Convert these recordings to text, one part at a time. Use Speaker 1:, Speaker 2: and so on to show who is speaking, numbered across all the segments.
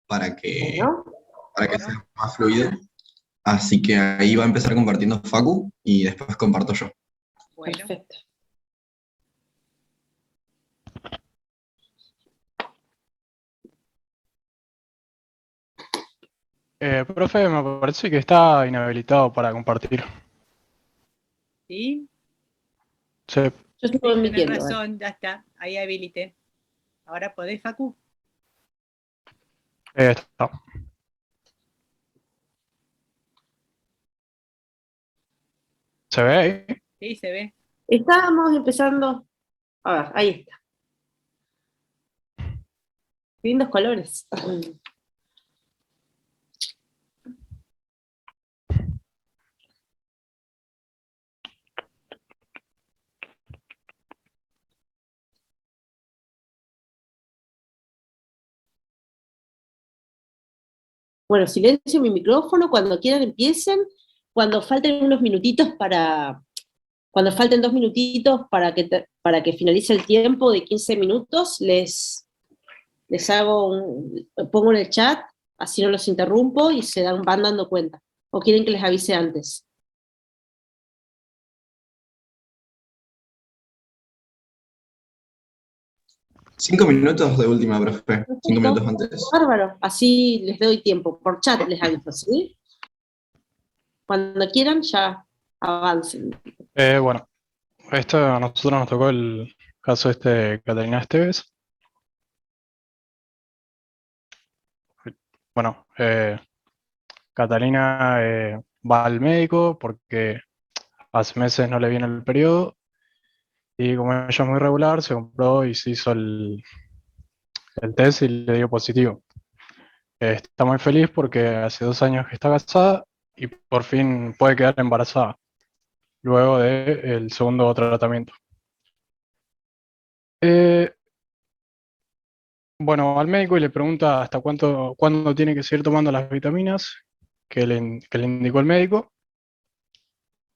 Speaker 1: para que,
Speaker 2: Bueno,
Speaker 1: para que sea más fluido. Así que ahí va a empezar compartiendo Facu y después comparto yo.
Speaker 3: Bueno,
Speaker 2: perfecto.
Speaker 4: Profe, me parece que está inhabilitado para compartir.
Speaker 3: ¿sí?
Speaker 4: Sí,
Speaker 2: Yo estoy
Speaker 3: Sí, tenés
Speaker 2: emitiendo.
Speaker 3: razón, ya está, ahí habilité. Ahora podés, Facu.
Speaker 4: está. ¿Se ve ahí?
Speaker 3: Sí, se ve.
Speaker 2: Estábamos empezando. A ver, ahí está. Lindos colores. Bueno, silencio mi micrófono, cuando quieran empiecen, cuando falten unos minutitos cuando falten 2 minutitos para que finalice el tiempo de 15 minutos, les pongo en el chat, así no los interrumpo y van dando cuenta. ¿O quieren que les avise antes?
Speaker 1: 5 minutos de última, profe. 5 minutos
Speaker 2: Perfecto,
Speaker 1: antes.
Speaker 2: bárbaro, así les doy tiempo, por chat les aviso, ¿sí? Cuando quieran ya avancen.
Speaker 4: Bueno, esto a nosotros nos tocó el caso de Catalina Esteves. Bueno, Catalina va al médico porque hace meses no le viene el periodo y como ella es muy regular, se compró y se hizo el test y le dio positivo. Está muy feliz porque hace 2 años que está casada y por fin puede quedar embarazada luego del segundo tratamiento. Eh, bueno, al médico y le pregunta hasta cuándo tiene que seguir tomando las vitaminas que le indicó el médico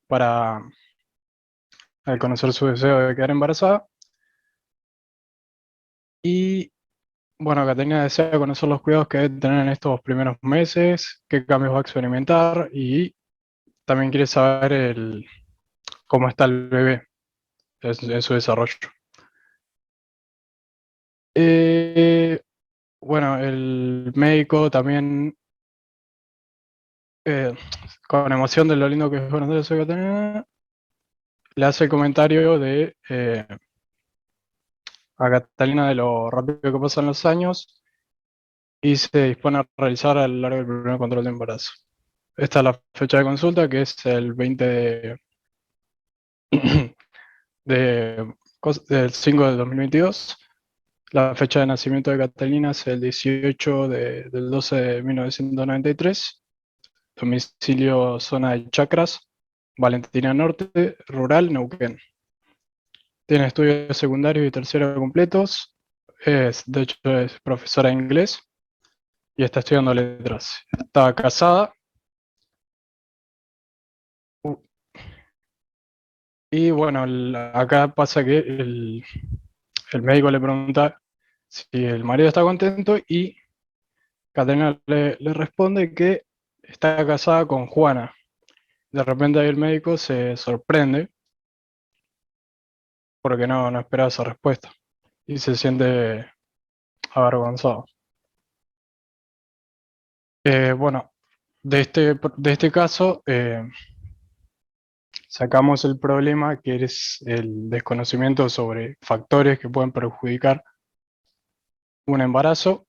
Speaker 4: para al conocer su deseo de quedar embarazada. Y bueno, Catalina desea conocer los cuidados que debe tener en estos primeros meses, qué cambios va a experimentar y también quiere saber cómo está el bebé en su desarrollo. Eh, bueno, el médico también, eh, con emoción de lo lindo que es conocer a su Catalina, le hace el comentario a Catalina de lo rápido que pasan los años y se dispone a realizar a lo largo del primer control de embarazo. Esta es la fecha de consulta, que es el 20 del 5 del 2022. La fecha de nacimiento de Catalina es el 18 del 12 de 1993. Domicilio zona de Chacras, Valentina Norte, rural, Neuquén. Tiene estudios secundarios y terciarios completos. De hecho, es profesora de inglés y está estudiando letras. Está casada. Y bueno, acá pasa que el médico le pregunta si el marido está contento y Catalina le responde que está casada con Juana. De repente ahí el médico se sorprende porque no esperaba esa respuesta y se siente avergonzado. Bueno, de este caso sacamos el problema que es el desconocimiento sobre factores que pueden perjudicar un embarazo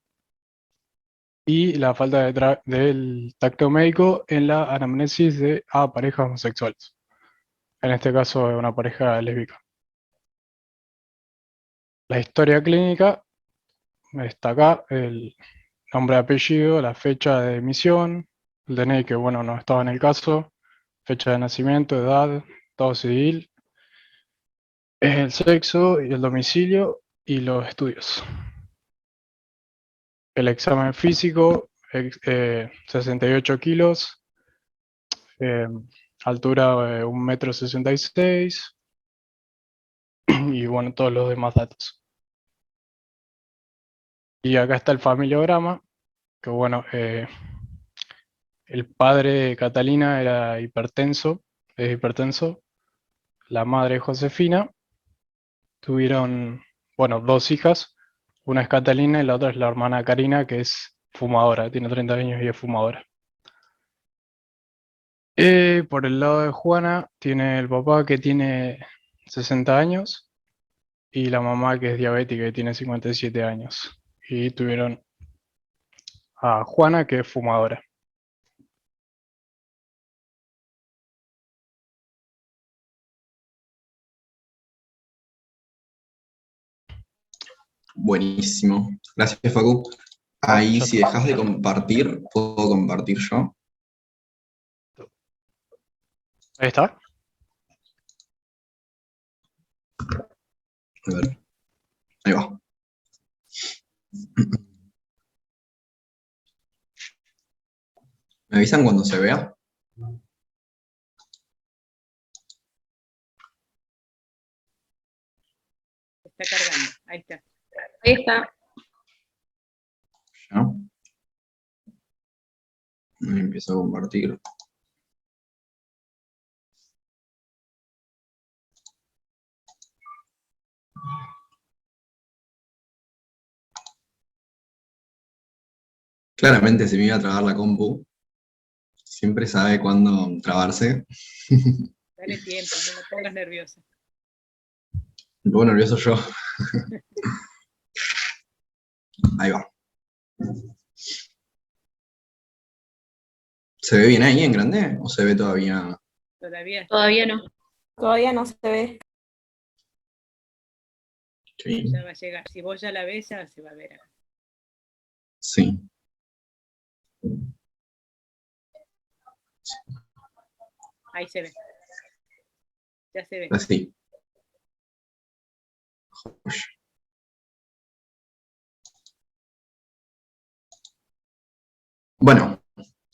Speaker 4: y la falta del tacto médico en la anamnesis de parejas homosexuales. En este caso es una pareja lésbica. La historia clínica está acá, el nombre, apellido, la fecha de emisión, el DNI que bueno no estaba en el caso, fecha de nacimiento, edad, estado civil, el sexo y el domicilio y los estudios. El examen físico, 68 kilos, eh, altura 1,66 m y bueno, todos los demás datos. Y acá está el familiograma, que bueno, el padre de Catalina era hipertenso, es hipertenso, la madre Josefina, tuvieron, bueno, dos hijas, una es Catalina y la otra es la hermana Karina, que es fumadora, tiene 30 años y es fumadora. Por el lado de Juana, tiene el papá que tiene 60 años y la mamá que es diabética y tiene 57 años. Y tuvieron a Juana, que es fumadora.
Speaker 1: Buenísimo. Gracias, Facu. Ahí,
Speaker 4: Ya
Speaker 1: si
Speaker 4: está.
Speaker 1: dejas de compartir, puedo compartir yo.
Speaker 4: Ahí está.
Speaker 1: A ver. Ahí va. ¿Me avisan cuando se vea?
Speaker 3: Está cargando. Ahí está.
Speaker 5: Ahí está.
Speaker 1: Ya. Ahí empiezo a compartir. Claramente se me iba a trabar la compu. Siempre sabe cuándo trabarse.
Speaker 3: Dale tiempo, no me pongas nerviosa.
Speaker 1: Me pongo nervioso yo. Ahí va. ¿Se ve bien ahí en grande? ¿O se ve todavía?
Speaker 3: Todavía
Speaker 5: Todavía no.
Speaker 6: Todavía no se ve.
Speaker 1: Sí.
Speaker 3: ya va a llegar. Si vos ya la ves, ya se va a ver.
Speaker 1: Sí.
Speaker 3: Ahí se ve. Ya se ve.
Speaker 1: Así. Bueno,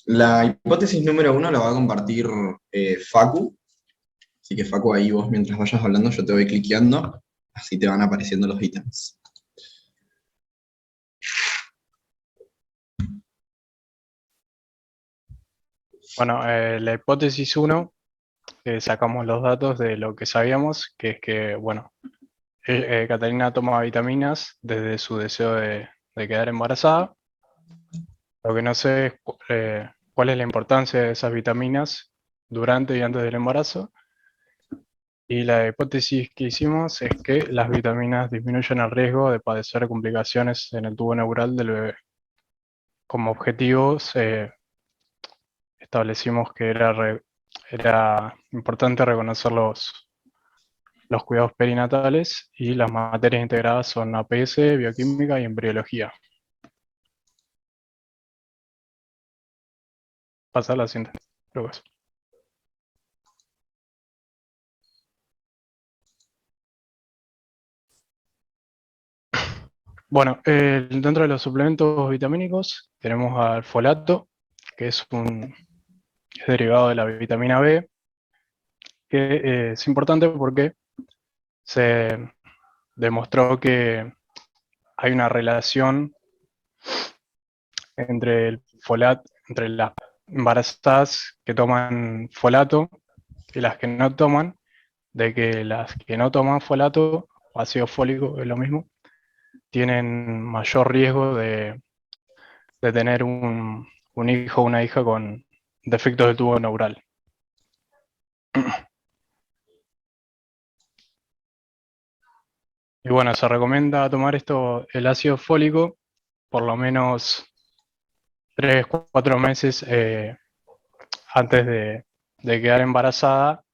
Speaker 1: la hipótesis número 1 la va a compartir Facu. Así que Facu, ahí vos mientras vayas hablando yo te voy cliqueando, así te van apareciendo los ítems.
Speaker 4: Bueno, la hipótesis 1, sacamos los datos de lo que sabíamos, que es que, bueno, Catalina toma vitaminas desde su deseo de quedar embarazada. Lo que no sé es cuál es la importancia de esas vitaminas durante y antes del embarazo. Y la hipótesis que hicimos es que las vitaminas disminuyen el riesgo de padecer complicaciones en el tubo neural del bebé. Como objetivos, establecimos que era importante reconocer los cuidados perinatales y las materias integradas son APS, bioquímica y embriología. Pasa a la siguiente. Creo que es. Bueno, dentro de los suplementos vitamínicos tenemos al folato, que es derivado de la vitamina B, que es importante porque se demostró que hay una relación entre el folato, entre las embarazadas que toman folato y las que no toman, de que las que no toman folato, o ácido fólico, es lo mismo, tienen mayor riesgo de tener un hijo o una hija con defectos del tubo neural. Y bueno, se recomienda tomar el ácido fólico, por lo menos 3-4 meses antes de quedar embarazada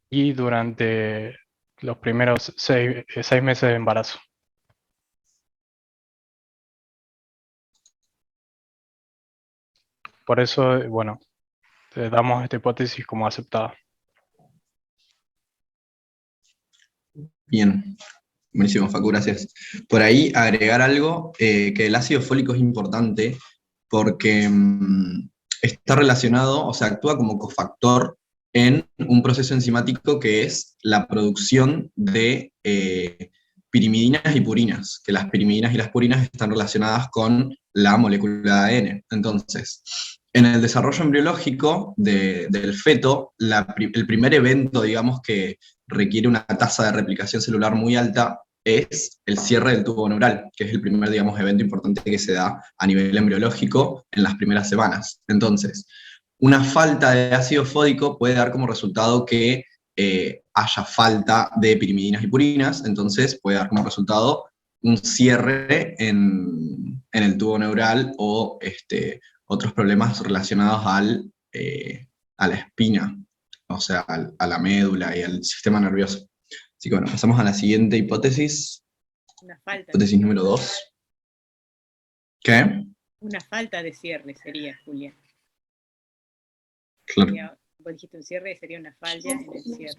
Speaker 4: y durante los primeros 6 meses de embarazo. Por eso, bueno, damos esta hipótesis como aceptada.
Speaker 1: Bien. Buenísimo, Facu, gracias. Por ahí agregar algo, que el ácido fólico es importante porque está relacionado, o sea, actúa como cofactor en un proceso enzimático que es la producción de pirimidinas y purinas, que las pirimidinas y las purinas están relacionadas con la molécula de ADN. Entonces, en el desarrollo embriológico del feto, el primer evento, digamos, que requiere una tasa de replicación celular muy alta es el cierre del tubo neural, que es el primer, digamos, evento importante que se da a nivel embriológico en las primeras semanas. Entonces, una falta de ácido fólico puede dar como resultado que haya falta de pirimidinas y purinas, entonces puede dar como resultado un cierre en el tubo neural o otros problemas relacionados a la espina, o sea, a la médula y al sistema nervioso. Así que bueno, pasamos a la siguiente hipótesis.
Speaker 3: Una falta.
Speaker 1: Hipótesis número 2. ¿Qué?
Speaker 3: Una falta de cierre sería, Julia.
Speaker 1: Claro.
Speaker 3: Sería, vos dijiste un cierre, sería una falla en el cierre.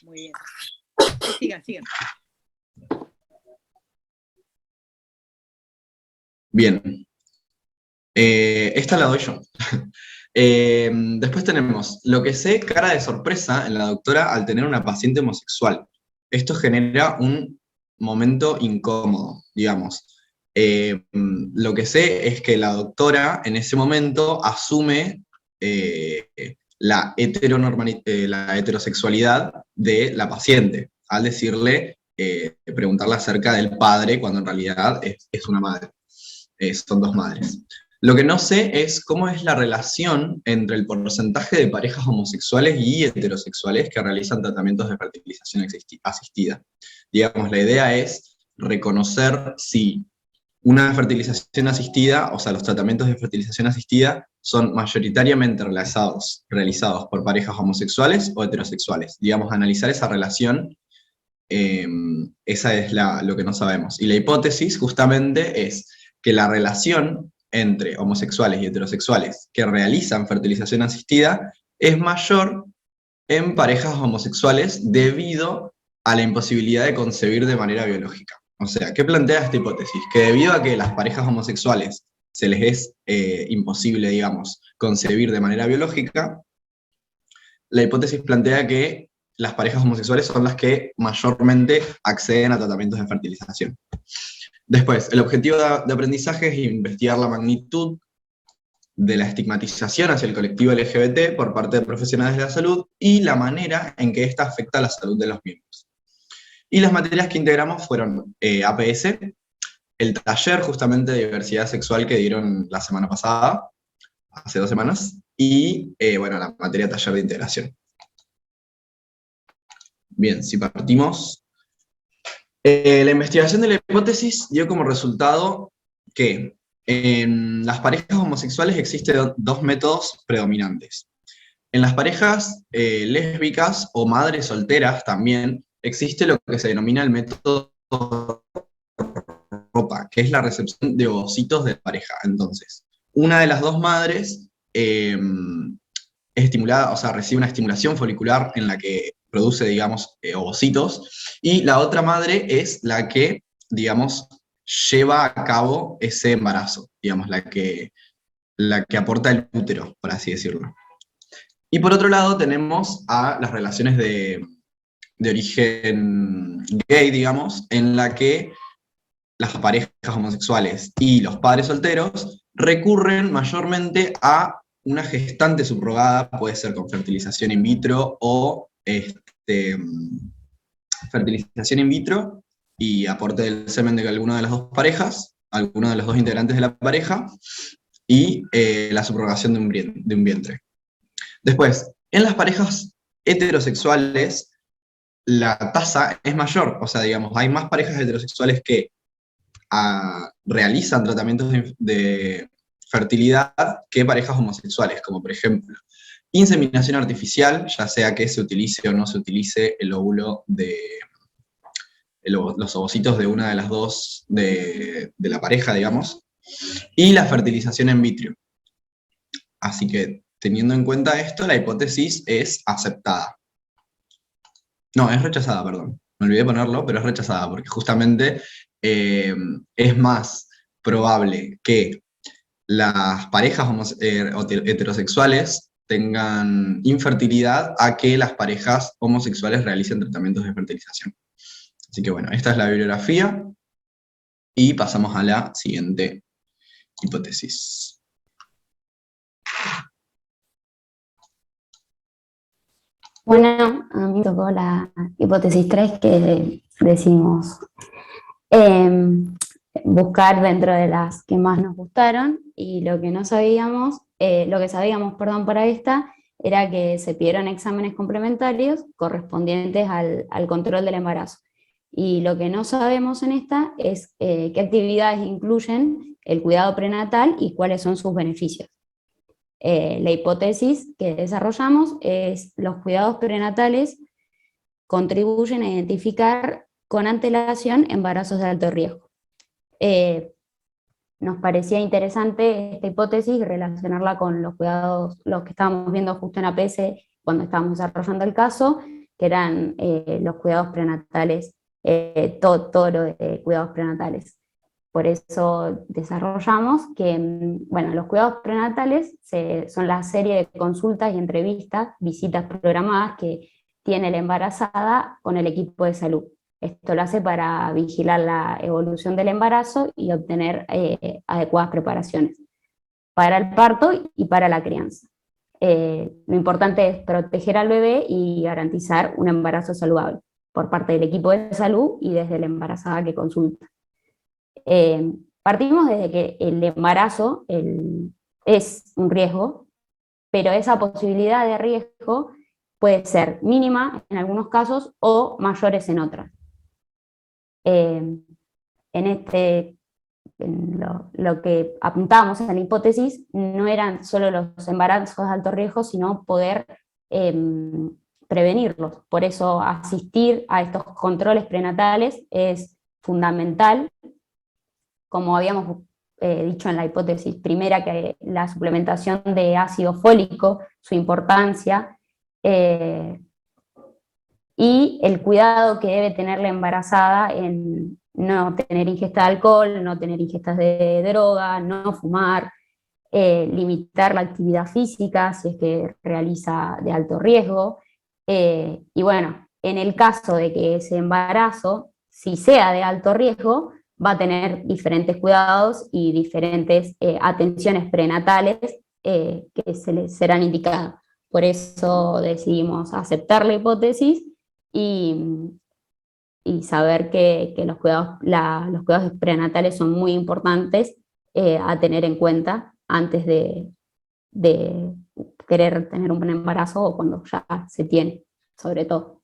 Speaker 3: Muy bien. Sigan.
Speaker 1: Bien. Esta la doy yo. Después tenemos lo que sé, cara de sorpresa en la doctora al tener una paciente homosexual. Esto genera un momento incómodo, digamos. Lo que sé es que la doctora en ese momento asume la heterosexualidad de la paciente, al decirle, preguntarle acerca del padre, cuando en realidad es una madre. Son dos madres. Lo que no sé es cómo es la relación entre el porcentaje de parejas homosexuales y heterosexuales que realizan tratamientos de fertilización asistida. Digamos, la idea es reconocer si una fertilización asistida, o sea, los tratamientos de fertilización asistida son mayoritariamente realizados por parejas homosexuales o heterosexuales. Digamos, analizar esa relación, esa es lo que no sabemos. Y la hipótesis justamente es que la relación entre homosexuales y heterosexuales que realizan fertilización asistida es mayor en parejas homosexuales debido a la imposibilidad de concebir de manera biológica. O sea, ¿qué plantea esta hipótesis? Que debido a que las parejas homosexuales se les es imposible, digamos, concebir de manera biológica, la hipótesis plantea que las parejas homosexuales son las que mayormente acceden a tratamientos de fertilización. Después, el objetivo de aprendizaje es investigar la magnitud de la estigmatización hacia el colectivo LGBT por parte de profesionales de la salud y la manera en que ésta afecta a la salud de los miembros. Y las materias que integramos fueron APS, el taller justamente de diversidad sexual que dieron la semana pasada, hace 2 semanas, y bueno, la materia taller de integración. Bien, si partimos. La investigación de la hipótesis dio como resultado que en las parejas homosexuales existen 2 métodos predominantes. En las parejas lésbicas o madres solteras también existe lo que se denomina el método ropa, que es la recepción de ovocitos de pareja. Entonces, una de las 2 madres es estimulada, o sea, recibe una estimulación folicular en la que produce, digamos, ovocitos, y la otra madre es la que, digamos, lleva a cabo ese embarazo, digamos, la que aporta el útero, por así decirlo. Y por otro lado tenemos a las relaciones de origen gay, digamos, en la que las parejas homosexuales y los padres solteros recurren mayormente a una gestante subrogada, puede ser con fertilización in vitro o fertilización in vitro y aporte del semen de alguna de las 2 parejas, alguno de los 2 integrantes de la pareja, y la subrogación de un vientre. Después, en las parejas heterosexuales, la tasa es mayor, o sea, digamos, hay más parejas heterosexuales que realizan tratamientos de fertilidad que parejas homosexuales, como por ejemplo, inseminación artificial, ya sea que se utilice o no se utilice el óvulo los ovocitos de una de las 2 de la pareja, digamos, y la fertilización in vitro. Así que, teniendo en cuenta esto, la hipótesis es aceptada. No, es rechazada, perdón. Me olvidé ponerlo, pero es rechazada, porque justamente es más probable que las parejas heterosexuales tengan infertilidad a que las parejas homosexuales realicen tratamientos de fertilización. Así que bueno, esta es la bibliografía. Y pasamos a la siguiente hipótesis.
Speaker 5: Bueno, a mí me tocó la hipótesis 3 que decimos buscar dentro de las que más nos gustaron, y lo que no sabíamos, lo que sabíamos, perdón, para esta, era que se pidieron exámenes complementarios correspondientes al control del embarazo. Y lo que no sabemos en esta es qué actividades incluyen el cuidado prenatal y cuáles son sus beneficios. La hipótesis que desarrollamos es: los cuidados prenatales contribuyen a identificar con antelación embarazos de alto riesgo. Nos parecía interesante esta hipótesis relacionarla con los cuidados, los que estábamos viendo justo en APS cuando estábamos desarrollando el caso, que eran los cuidados prenatales, todo lo de cuidados prenatales. Por eso desarrollamos que, bueno, los cuidados prenatales son la serie de consultas y entrevistas, visitas programadas que tiene la embarazada con el equipo de salud. Esto lo hace para vigilar la evolución del embarazo y obtener adecuadas preparaciones para el parto y para la crianza. Lo importante es proteger al bebé y garantizar un embarazo saludable por parte del equipo de salud y desde la embarazada que consulta. Partimos desde que el embarazo es un riesgo, pero esa posibilidad de riesgo puede ser mínima en algunos casos o mayores en otras. Lo que apuntábamos en la hipótesis no eran solo los embarazos de alto riesgo, sino poder prevenirlos. Por eso asistir a estos controles prenatales es fundamental. Como habíamos dicho en la hipótesis primera, que la suplementación de ácido fólico, su importancia, y el cuidado que debe tener la embarazada en no tener ingesta de alcohol, no tener ingestas de droga, no fumar, limitar la actividad física si es que realiza de alto riesgo. Y bueno, en el caso de que ese embarazo, si sea de alto riesgo, va a tener diferentes cuidados y diferentes atenciones prenatales que se les serán indicadas. Por eso decidimos aceptar la hipótesis y saber que los cuidados prenatales son muy importantes a tener en cuenta antes de querer tener un embarazo o cuando ya se tiene, sobre todo.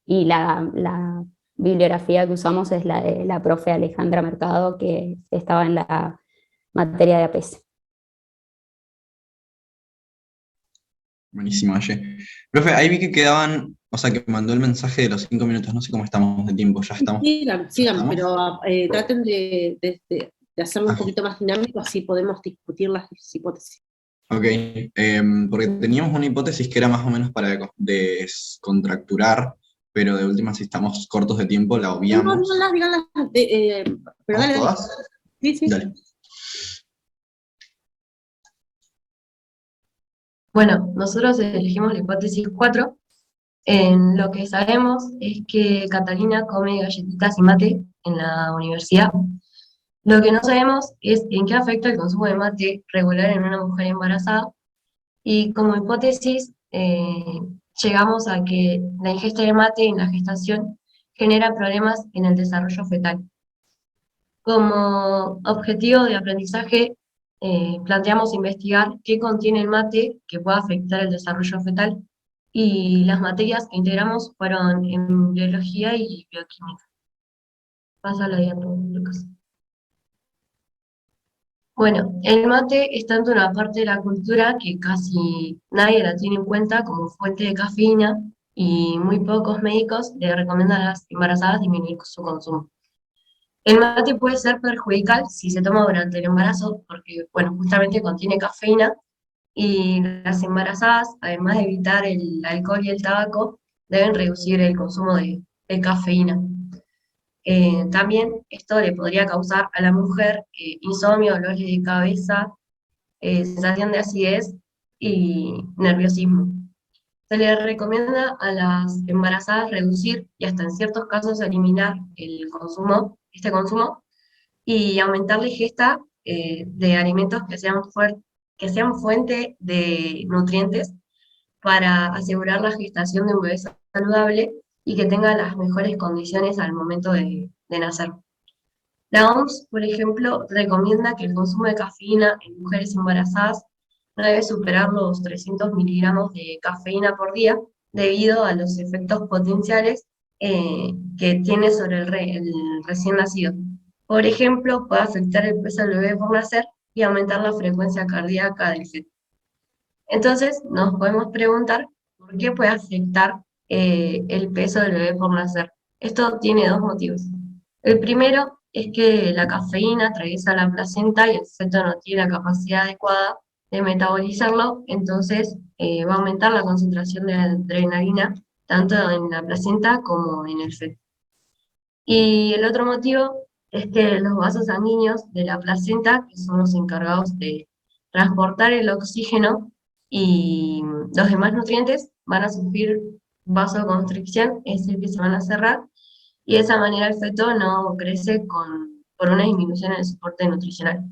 Speaker 5: Y la bibliografía que usamos es la de la profe Alejandra Mercado, que estaba en la materia de APS.
Speaker 1: Buenísimo, Aye. Profe, ahí vi que quedaban, o sea, que mandó el mensaje de los 5 minutos, no sé cómo estamos de tiempo, ya estamos.
Speaker 2: Sigan,
Speaker 1: ¿Estamos?
Speaker 2: pero traten de hacerlo un poquito más dinámico, así podemos discutir las hipótesis.
Speaker 1: Ok, porque teníamos una hipótesis que era más o menos para descontracturar, pero de última, si estamos cortos de tiempo, la obviamos.
Speaker 2: No, díganlas, pero dale.
Speaker 1: ¿Todas?
Speaker 2: Sí.
Speaker 1: Dale.
Speaker 7: Bueno, nosotros elegimos la hipótesis 4. Lo que sabemos es que Catalina come galletitas y mate en la universidad. Lo que no sabemos es en qué afecta el consumo de mate regular en una mujer embarazada, y como hipótesis llegamos a que la ingesta de mate en la gestación genera problemas en el desarrollo fetal. Como objetivo de aprendizaje planteamos investigar qué contiene el mate que pueda afectar el desarrollo fetal, y las materias que integramos fueron en biología y bioquímica. Pasa la diapositiva, Lucas. Bueno, el mate es tanto una parte de la cultura que casi nadie la tiene en cuenta como fuente de cafeína, y muy pocos médicos le recomiendan a las embarazadas disminuir su consumo. El mate puede ser perjudicial si se toma durante el embarazo porque, bueno, justamente contiene cafeína, y las embarazadas, además de evitar el alcohol y el tabaco, deben reducir el consumo de cafeína. También esto le podría causar a la mujer insomnio, dolores de cabeza, sensación de acidez y nerviosismo. Se le recomienda a las embarazadas reducir y hasta en ciertos casos eliminar este consumo, y aumentar la ingesta de alimentos que sean fuente de nutrientes para asegurar la gestación de un bebé saludable y que tenga las mejores condiciones al momento de nacer. La OMS, por ejemplo, recomienda que el consumo de cafeína en mujeres embarazadas no debe superar los 300 miligramos de cafeína por día, debido a los efectos potenciales que tiene sobre el recién nacido. Por ejemplo, puede afectar el peso del bebé por nacer y aumentar la frecuencia cardíaca del feto. Entonces, nos podemos preguntar por qué puede afectar el peso del bebé por nacer. Esto tiene dos motivos. El primero es que la cafeína atraviesa la placenta y el feto no tiene la capacidad adecuada de metabolizarlo, entonces va a aumentar la concentración de adrenalina tanto en la placenta como en el feto. Y el otro motivo es que los vasos sanguíneos de la placenta, que son los encargados de transportar el oxígeno y los demás nutrientes, van a sufrir vasoconstricción, es decir, que se van a cerrar, y de esa manera el feto no crece por una disminución en el soporte nutricional.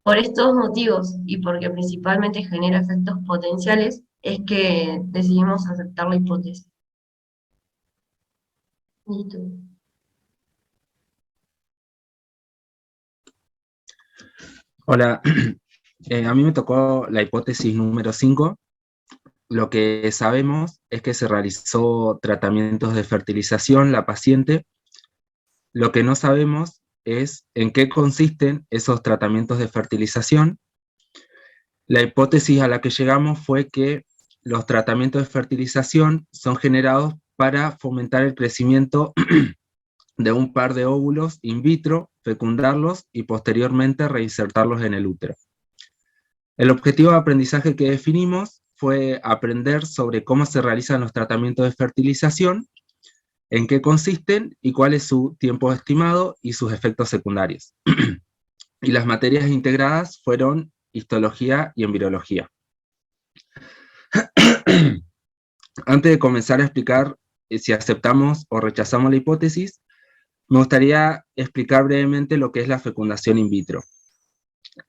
Speaker 7: Por estos motivos, y porque principalmente genera efectos potenciales, es que decidimos aceptar la hipótesis. Listo.
Speaker 8: Hola, a mí me tocó la hipótesis número 5. Lo que sabemos es que se realizó tratamientos de fertilización la paciente. Lo que no sabemos es en qué consisten esos tratamientos de fertilización. La hipótesis a la que llegamos fue que los tratamientos de fertilización son generados para fomentar el crecimiento de un par de óvulos in vitro, fecundarlos y posteriormente reinsertarlos en el útero. El objetivo de aprendizaje que definimos fue aprender sobre cómo se realizan los tratamientos de fertilización, en qué consisten y cuál es su tiempo estimado y sus efectos secundarios. Y las materias integradas fueron histología y embriología. Antes de comenzar a explicar si aceptamos o rechazamos la hipótesis, me gustaría explicar brevemente lo que es la fecundación in vitro.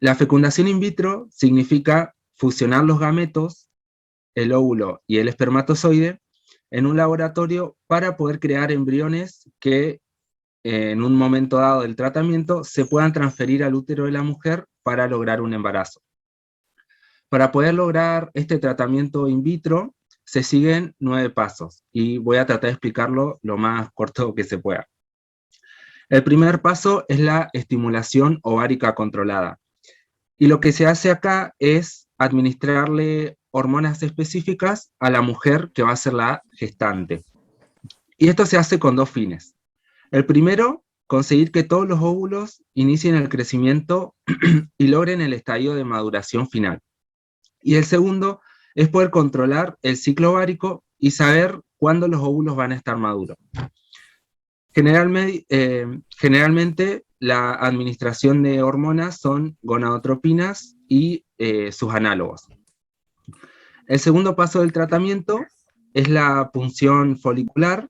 Speaker 8: La fecundación in vitro significa fusionar los gametos, el óvulo y el espermatozoide, en un laboratorio para poder crear embriones que en un momento dado del tratamiento se puedan transferir al útero de la mujer para lograr un embarazo. Para poder lograr este tratamiento in vitro se siguen 9 pasos y voy a tratar de explicarlo lo más corto que se pueda. El primer paso es la estimulación ovárica controlada. Y lo que se hace acá es administrarle hormonas específicas a la mujer que va a ser la gestante. Y esto se hace con 2 fines. El primero, conseguir que todos los óvulos inicien el crecimiento y logren el estadio de maduración final. Y el segundo es poder controlar el ciclo ovárico y saber cuándo los óvulos van a estar maduros. Generalmente la administración de hormonas son gonadotropinas y sus análogos. El segundo paso del tratamiento es la punción folicular,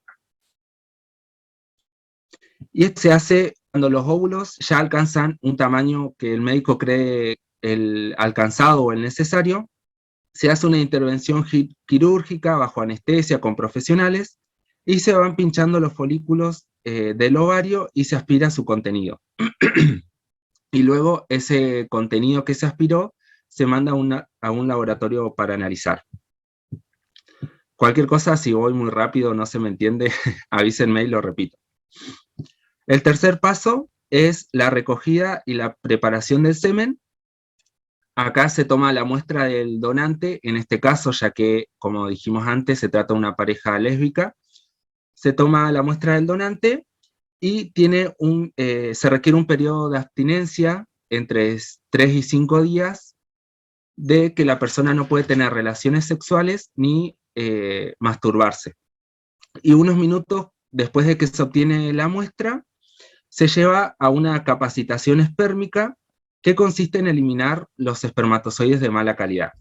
Speaker 8: y esto se hace cuando los óvulos ya alcanzan un tamaño que el médico cree el alcanzado o el necesario. Se hace una intervención quirúrgica bajo anestesia con profesionales y se van pinchando los folículos del ovario y se aspira su contenido. Y luego ese contenido que se aspiró se manda a un laboratorio para analizar. Cualquier cosa, si voy muy rápido o no se me entiende, avísenme y lo repito. El tercer paso es la recogida y la preparación del semen. Acá se toma la muestra del donante, en este caso, ya que, como dijimos antes, se trata de una pareja lésbica. Se toma la muestra del donante y se requiere un periodo de abstinencia entre 3 y 5 días de que la persona no puede tener relaciones sexuales ni masturbarse. Y unos minutos después de que se obtiene la muestra, se lleva a una capacitación espérmica que consiste en eliminar los espermatozoides de mala calidad.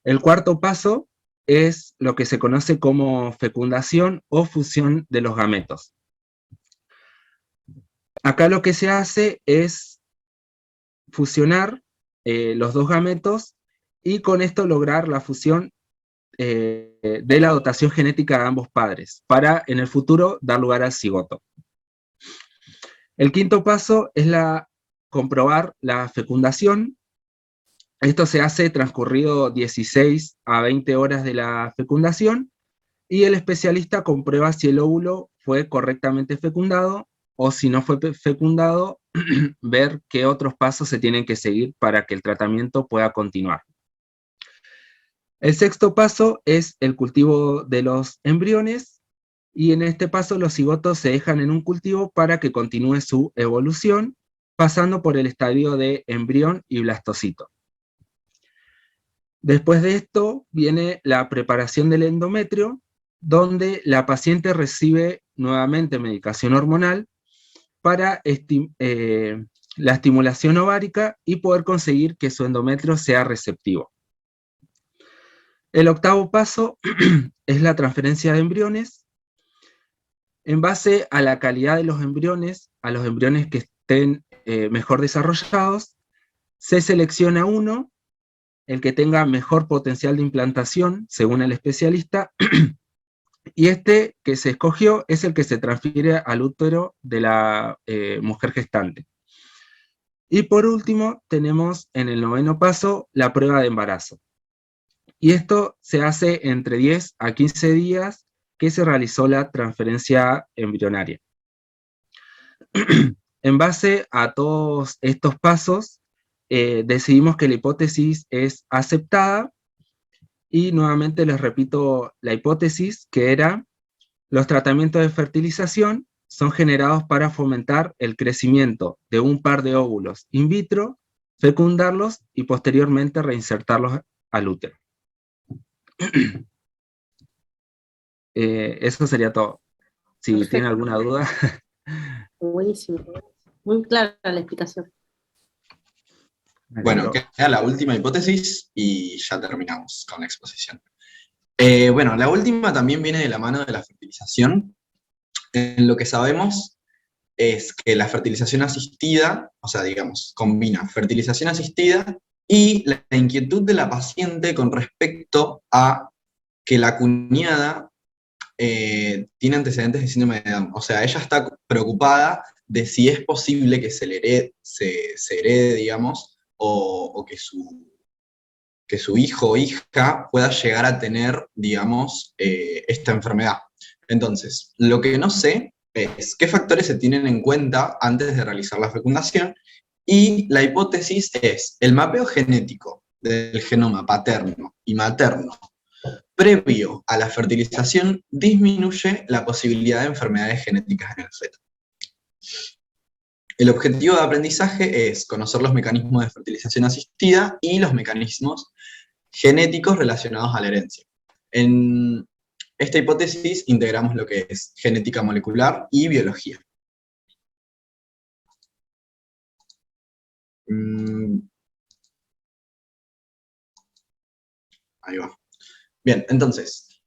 Speaker 8: El cuarto paso es lo que se conoce como fecundación o fusión de los gametos. Acá lo que se hace es fusionar los dos gametos y con esto lograr la fusión de la dotación genética de ambos padres, para en el futuro dar lugar al cigoto. El quinto paso es comprobar la fecundación. Esto se hace transcurrido 16 a 20 horas de la fecundación, y el especialista comprueba si el óvulo fue correctamente fecundado, o si no fue fecundado, ver qué otros pasos se tienen que seguir para que el tratamiento pueda continuar. El sexto paso es el cultivo de los embriones, y en este paso los cigotos se dejan en un cultivo para que continúe su evolución, pasando por el estadio de embrión y blastocito. Después de esto viene la preparación del endometrio, donde la paciente recibe nuevamente medicación hormonal para la estimulación ovárica y poder conseguir que su endometrio sea receptivo. El octavo paso es la transferencia de embriones. En base a la calidad de los embriones, a los embriones que estén mejor desarrollados, se selecciona uno, el que tenga mejor potencial de implantación, según el especialista, y este que se escogió es el que se transfiere al útero de la mujer gestante. Y por último, tenemos en el noveno paso la prueba de embarazo. Y esto se hace entre 10 a 15 días que se realizó la transferencia embrionaria. En base a todos estos pasos, decidimos que la hipótesis es aceptada, y nuevamente les repito la hipótesis, que era: los tratamientos de fertilización son generados para fomentar el crecimiento de un par de óvulos in vitro, fecundarlos y posteriormente reinsertarlos al útero. Eso sería todo. Si
Speaker 2: Perfecto.
Speaker 8: tienen alguna duda.
Speaker 2: Buenísimo. Muy clara la explicación.
Speaker 1: Bueno, queda la última hipótesis y ya terminamos con la exposición. Bueno, la última también viene de la mano de la fertilización. Lo que sabemos es que la fertilización asistida, o sea, digamos, combina fertilización asistida y la inquietud de la paciente con respecto a que la cuñada tiene antecedentes de síndrome de Down. O sea, ella está preocupada de si es posible que se herede, digamos, o que su hijo o hija pueda llegar a tener, digamos, esta enfermedad. Entonces, lo que no sé es qué factores se tienen en cuenta antes de realizar la fecundación, y la hipótesis es: el mapeo genético del genoma paterno y materno previo a la fertilización disminuye la posibilidad de enfermedades genéticas en el feto. El objetivo de aprendizaje es conocer los mecanismos de fertilización asistida y los mecanismos genéticos relacionados a la herencia. En esta hipótesis integramos lo que es genética molecular y biología. Ahí va. Bien, entonces,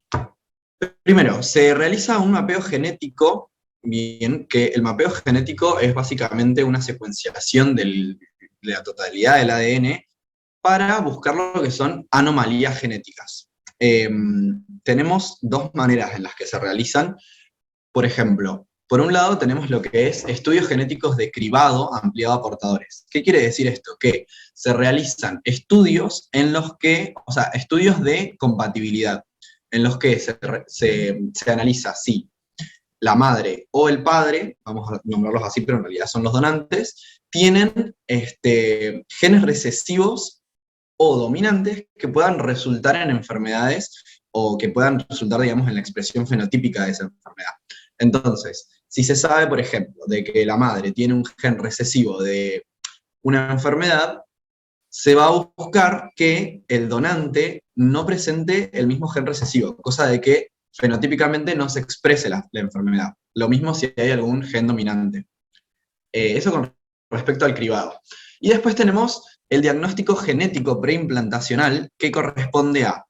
Speaker 1: primero, se realiza un mapeo genético. Bien, que el mapeo genético es básicamente una secuenciación de la totalidad del ADN para buscar lo que son anomalías genéticas. Tenemos dos maneras en las que se realizan. Por ejemplo, por un lado tenemos lo que es estudios genéticos de cribado ampliado a portadores. ¿Qué quiere decir esto? Que se realizan estudios en los que, o sea, estudios de compatibilidad, en los que se analiza si la madre o el padre, vamos a nombrarlos así, pero en realidad son los donantes, tienen genes recesivos o dominantes que puedan resultar en enfermedades, o que puedan resultar, digamos, en la expresión fenotípica de esa enfermedad. Entonces, si se sabe, por ejemplo, de que la madre tiene un gen recesivo de una enfermedad, se va a buscar que el donante no presente el mismo gen recesivo, cosa de que fenotípicamente no se exprese la enfermedad. Lo mismo si hay algún gen dominante. Eso con respecto al cribado. Y después tenemos el diagnóstico genético preimplantacional, que corresponde a,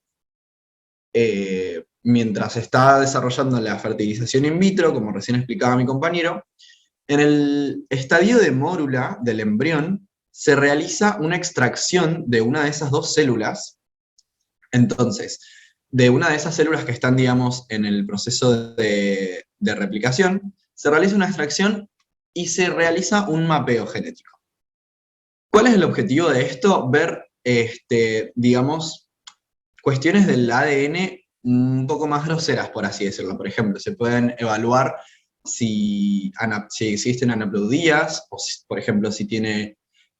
Speaker 1: mientras está desarrollando la fertilización in vitro, como recién explicaba mi compañero, en el estadio de mórula del embrión se realiza una extracción de una de esas dos células. Entonces, de una de esas células que están, digamos, en el proceso de replicación, se realiza una extracción y se realiza un mapeo genético. ¿Cuál es el objetivo de esto? Ver, digamos, cuestiones del ADN un poco más groseras, por así decirlo. Por ejemplo, se pueden evaluar si existen anaplodías, o por ejemplo, si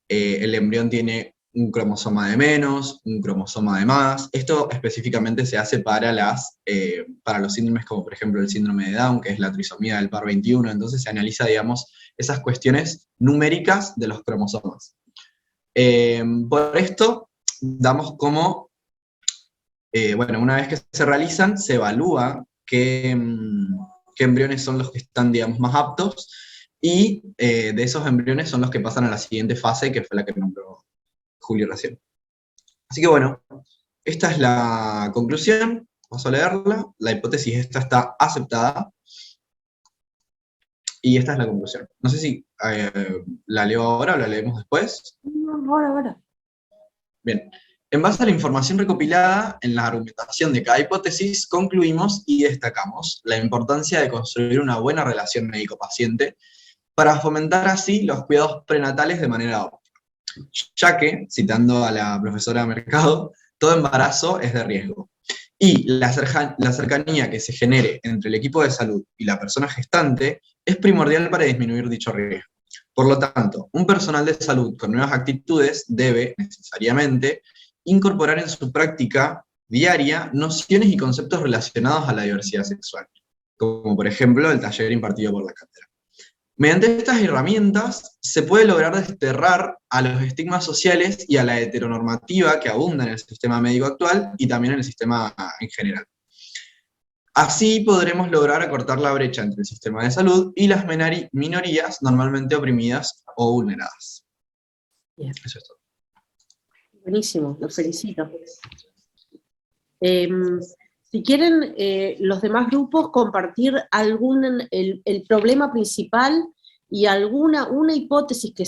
Speaker 1: el embrión tiene un cromosoma de menos, un cromosoma de más. Esto específicamente se hace para los síndromes como por ejemplo el síndrome de Down, que es la trisomía del par 21, entonces se analiza, digamos, esas cuestiones numéricas de los cromosomas. Por esto, damos como, bueno, una vez que se realizan, se evalúa qué embriones son los que están, digamos, más aptos, y de esos embriones son los que pasan a la siguiente fase, que fue la que nombró Julio recién. Así que bueno, esta es la conclusión, vamos a leerla, la hipótesis esta está aceptada, y esta es la conclusión. No sé si la leo ahora o la leemos después.
Speaker 2: No, ahora.
Speaker 1: Bien, en base a la información recopilada en la argumentación de cada hipótesis, concluimos y destacamos la importancia de construir una buena relación médico-paciente para fomentar así los cuidados prenatales de manera óptima, ya que, citando a la profesora Mercado, todo embarazo es de riesgo. Y la cercanía que se genere entre el equipo de salud y la persona gestante es primordial para disminuir dicho riesgo. Por lo tanto, un personal de salud con nuevas actitudes debe, necesariamente, incorporar en su práctica diaria nociones y conceptos relacionados a la diversidad sexual, como por ejemplo el taller impartido por la cátedra. Mediante estas herramientas se puede lograr desterrar a los estigmas sociales y a la heteronormativa que abunda en el sistema médico actual y también en el sistema en general. Así podremos lograr acortar la brecha entre el sistema de salud y las minorías normalmente oprimidas o vulneradas.
Speaker 2: Bien.
Speaker 1: Eso es todo.
Speaker 2: Buenísimo, los felicito. Si quieren, los demás grupos compartir el problema principal y una hipótesis que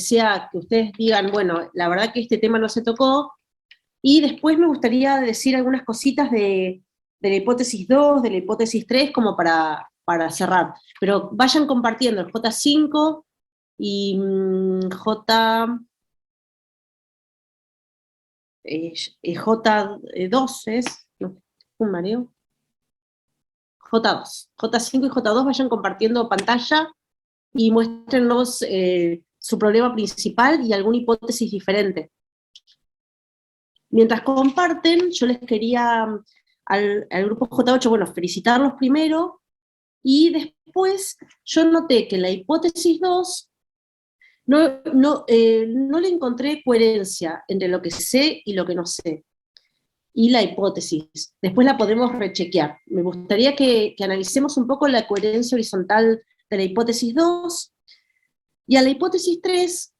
Speaker 2: ustedes digan, bueno, la verdad que este tema no se tocó, y después me gustaría decir algunas cositas de la hipótesis 2, de la hipótesis 3, como para cerrar. Pero vayan compartiendo el J5 y J2 es, no, un mareo. J2, J5 y J2 vayan compartiendo pantalla y muéstrenos su problema principal y alguna hipótesis diferente. Mientras comparten, yo les quería al grupo J8, bueno, felicitarlos primero, y después yo noté que en la hipótesis 2 no le encontré coherencia entre lo que sé y lo que no sé, y la hipótesis. Después la podemos rechequear. Me gustaría que analicemos un poco la coherencia horizontal de la hipótesis 2, y a la hipótesis 3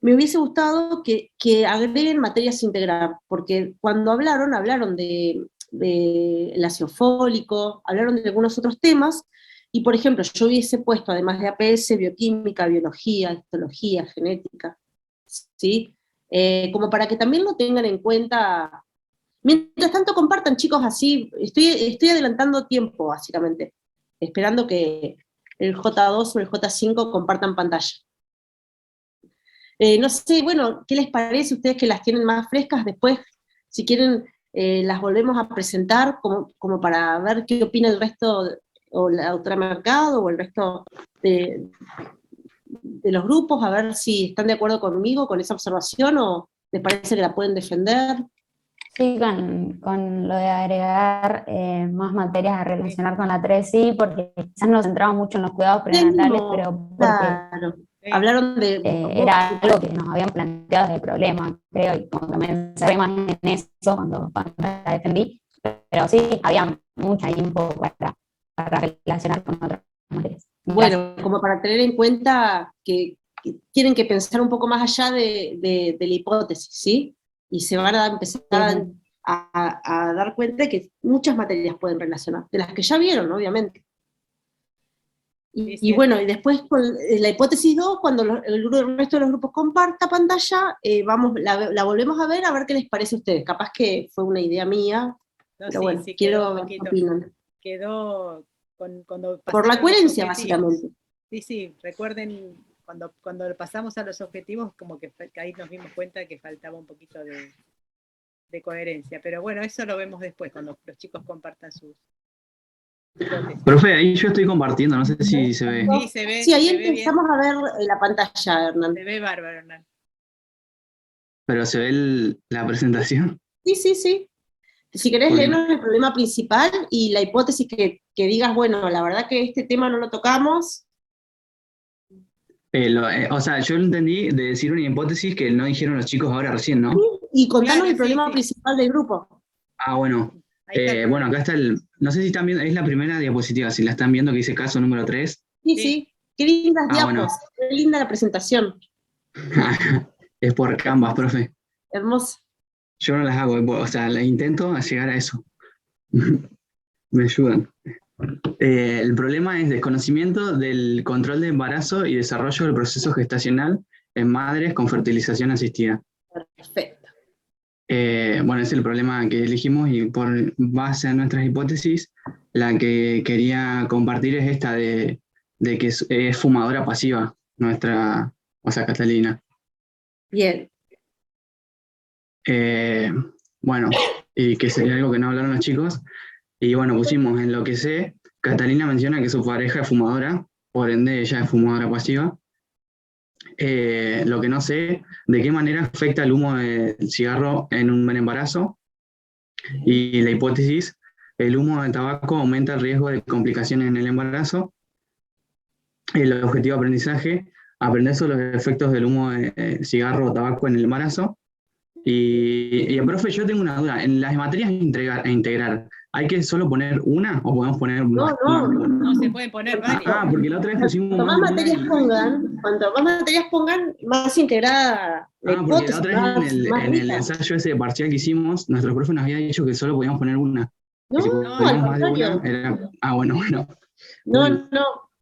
Speaker 2: me hubiese gustado que agreguen materias a integrar, porque cuando hablaron del ácido fólico, hablaron de algunos otros temas, y por ejemplo, yo hubiese puesto, además de APS, bioquímica, biología, histología, genética, ¿sí? Como para que también lo tengan en cuenta. Mientras tanto, compartan, chicos, así, estoy adelantando tiempo, básicamente, esperando que el J2 o el J5 compartan pantalla. No sé, bueno, ¿qué les parece? Ustedes que las tienen más frescas, después, si quieren, las volvemos a presentar como para ver qué opina el resto, o la doctora Mercado, o el resto de los grupos, a ver si están de acuerdo conmigo, con esa observación, o les parece que la pueden defender.
Speaker 5: Sí, con lo de agregar más materias a relacionar con la 3, sí, porque quizás nos centramos mucho en los cuidados prenatales, pero porque
Speaker 2: Claro. Hablaron de...
Speaker 5: era algo que nos habían planteado de problema, creo, y como que me cerré más en eso cuando la defendí, pero sí, había mucha info para relacionar con otras materias.
Speaker 2: Bueno, como para tener en cuenta que tienen que pensar un poco más allá de la hipótesis, ¿sí? Y se van a empezar a dar cuenta de que muchas materias pueden relacionar, de las que ya vieron, obviamente. Y bueno, y después con la hipótesis 2, cuando el resto de los grupos comparta pantalla, la volvemos a ver qué les parece a ustedes. Capaz que fue una idea mía,
Speaker 3: No,
Speaker 2: pero
Speaker 3: sí,
Speaker 2: bueno,
Speaker 3: sí,
Speaker 2: quiero
Speaker 3: quedó un
Speaker 2: ver qué
Speaker 3: poquito.
Speaker 2: opinan.
Speaker 3: Quedó cuando
Speaker 2: Por la
Speaker 3: pasaron los
Speaker 2: coherencia,
Speaker 3: objetivos.
Speaker 2: básicamente.
Speaker 3: Sí, recuerden, cuando pasamos a los objetivos, como que ahí nos dimos cuenta que faltaba un poquito de coherencia. Pero bueno, eso lo vemos después, cuando los chicos compartan sus hipótesis.
Speaker 9: Profe, ahí yo estoy compartiendo, no sé si se ve.
Speaker 3: Sí, se ve,
Speaker 2: Sí, ahí
Speaker 3: se ve bien.
Speaker 2: empezamos a ver la pantalla, Hernán.
Speaker 3: Se ve bárbaro, Hernán.
Speaker 9: Pero se ve la presentación.
Speaker 2: Sí. Si querés
Speaker 9: Porque-
Speaker 2: leernos el problema principal y la hipótesis que digas, bueno, la verdad que este tema no lo tocamos.
Speaker 9: o sea, yo lo entendí de decir una hipótesis que no dijeron los chicos ahora recién, ¿no?
Speaker 2: Y contanos
Speaker 3: Claro,
Speaker 2: el problema
Speaker 3: sí.
Speaker 2: principal del grupo.
Speaker 9: Ah, bueno.
Speaker 3: Ahí está el
Speaker 9: Bueno, acá está no sé si están viendo, es la primera diapositiva, si la están viendo que dice caso número 3.
Speaker 2: Sí. Qué lindas
Speaker 9: Ah,
Speaker 2: diapos,
Speaker 9: bueno.
Speaker 2: qué linda la presentación.
Speaker 9: Es por Canvas, profe.
Speaker 2: Hermosa.
Speaker 9: Yo no las hago, o sea, intento llegar a eso. Me ayudan. El problema es desconocimiento del control de embarazo y desarrollo del proceso gestacional en madres con fertilización asistida.
Speaker 2: Perfecto.
Speaker 9: Bueno, ese es el problema que elegimos y por base a nuestras hipótesis, la que quería compartir es esta de que es fumadora pasiva, o sea, Catalina.
Speaker 2: Bien.
Speaker 9: Bueno, y que sería algo que no hablaron los chicos. Y bueno, pusimos en lo que sé, Catalina menciona que su pareja es fumadora, por ende ella es fumadora pasiva. Lo que no sé, de qué manera afecta el humo del cigarro en un embarazo. Y la hipótesis, el humo del tabaco aumenta el riesgo de complicaciones en el embarazo. El objetivo de aprendizaje, aprender sobre los efectos del humo de cigarro o tabaco en el embarazo. Y profe, yo tengo una duda, en las materias a integrar, ¿hay que solo poner una o podemos poner más?
Speaker 3: No, se pueden poner varias.
Speaker 9: Porque la otra vez pusimos
Speaker 2: Cuanto más
Speaker 9: más de
Speaker 2: materias
Speaker 9: una.
Speaker 2: pongan, más integrada la
Speaker 9: Porque
Speaker 2: hipótesis,
Speaker 9: la otra vez en el ensayo ese parcial que hicimos, nuestro profe nos había dicho que solo podíamos poner una.
Speaker 2: No,
Speaker 9: Que si
Speaker 2: al
Speaker 9: poníamos más de
Speaker 2: contrario.
Speaker 9: una, era... Ah, bueno.
Speaker 2: No.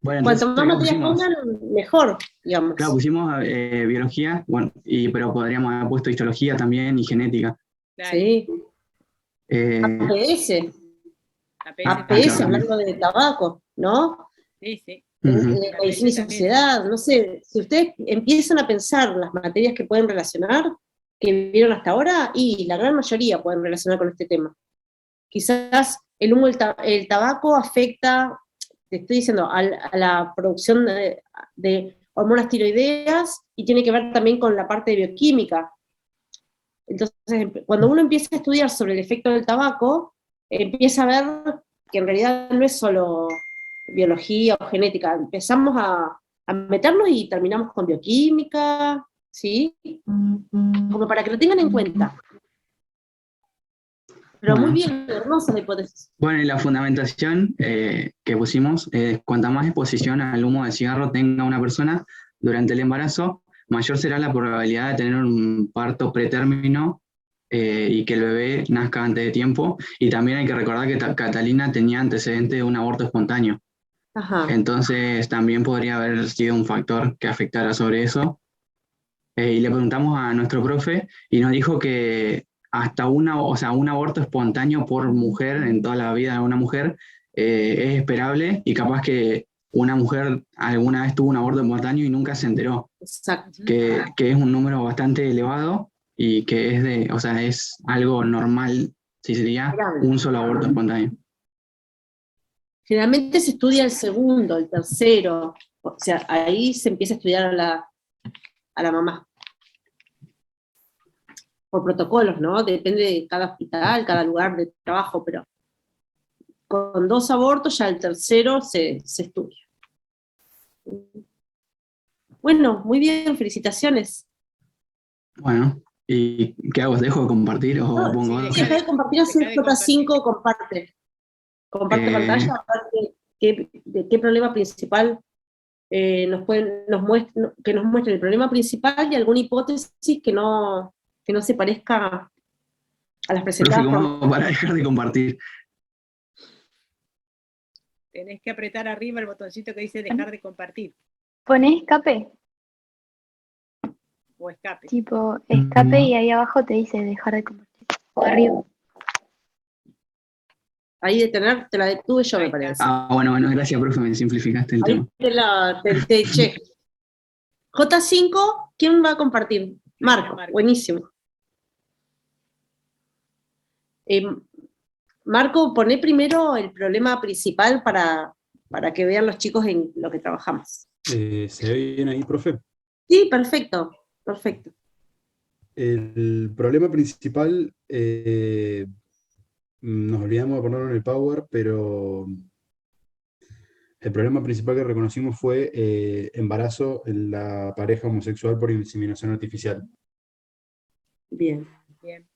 Speaker 9: Bueno,
Speaker 2: Cuanto
Speaker 9: entonces
Speaker 2: más
Speaker 9: acá
Speaker 2: materias
Speaker 9: pusimos,
Speaker 2: pongan, mejor, digamos.
Speaker 9: claro, pusimos biología, bueno, pero podríamos haber puesto histología también y genética.
Speaker 3: Claro,
Speaker 2: Sí.
Speaker 9: Eh,
Speaker 2: APS,
Speaker 3: también.
Speaker 2: hablando de tabaco, ¿no?
Speaker 3: Sí.
Speaker 9: ujú.
Speaker 2: Medicina y sociedad, no sé, si ustedes empiezan a pensar las materias que pueden relacionar, que vieron hasta ahora, y la gran mayoría pueden relacionar con este tema. Quizás el humo el tabaco afecta, te estoy diciendo, a la producción de hormonas tiroideas y tiene que ver también con la parte de bioquímica. Entonces, cuando uno empieza a estudiar sobre el efecto del tabaco, empieza a ver que en realidad no es solo biología o genética, empezamos a meternos y terminamos con bioquímica, ¿sí? Como para que lo tengan en cuenta. Pero
Speaker 9: Bueno.
Speaker 2: muy bien, hermosa la hipótesis.
Speaker 9: Bueno, y la fundamentación que pusimos es cuanta más exposición al humo de cigarro tenga una persona durante el embarazo, mayor será la probabilidad de tener un parto pretérmino y que el bebé nazca antes de tiempo. Y también hay que recordar que Catalina tenía antecedente de un aborto espontáneo.
Speaker 2: Ajá.
Speaker 9: Entonces también podría haber sido un factor que afectara sobre eso. Y le preguntamos a nuestro profe y nos dijo que hasta un aborto espontáneo por mujer en toda la vida de una mujer es esperable y capaz que una mujer alguna vez tuvo un aborto espontáneo y nunca se enteró.
Speaker 2: Exacto.
Speaker 9: Que es un número bastante elevado y que es algo normal, si sería un solo aborto espontáneo.
Speaker 2: Generalmente se estudia el segundo, el tercero, o sea, ahí se empieza a estudiar a la mamá. Por protocolos, ¿no? Depende de cada hospital, cada lugar de trabajo, pero con 2 abortos ya el tercero se estudia. Bueno, muy bien, felicitaciones.
Speaker 9: Bueno, ¿y qué hago? ¿Dejo de compartir o pongo algo?
Speaker 2: Deja de compartir, hacer J5, comparte. Comparte pantalla, a ver de qué problema principal que nos muestren el problema principal y alguna hipótesis que no se parezca a las
Speaker 9: Profe,
Speaker 2: presentadas por...
Speaker 9: ¿cómo para dejar de compartir?
Speaker 3: Tenés que apretar arriba el botoncito que dice dejar de compartir,
Speaker 10: Ponés escape,
Speaker 3: o escape.
Speaker 10: tipo escape y ahí abajo te dice dejar de compartir. O arriba.
Speaker 2: Ahí detener, te la detuve yo,
Speaker 3: Ahí
Speaker 2: me
Speaker 3: está.
Speaker 2: parece.
Speaker 9: Bueno, gracias, profe, me simplificaste el
Speaker 2: Ahí
Speaker 9: tema.
Speaker 2: te eché. J5, ¿quién va a compartir? Marco,
Speaker 3: Marco.
Speaker 2: buenísimo. Marco, poné primero el problema principal para que vean los chicos en lo que trabajamos.
Speaker 11: ¿Se ve bien ahí, profe?
Speaker 2: Sí, perfecto, perfecto.
Speaker 11: El problema principal, nos olvidamos de ponerlo en el Power, pero el problema principal que reconocimos fue embarazo en la pareja homosexual por inseminación artificial.
Speaker 2: Bien.
Speaker 3: Bien.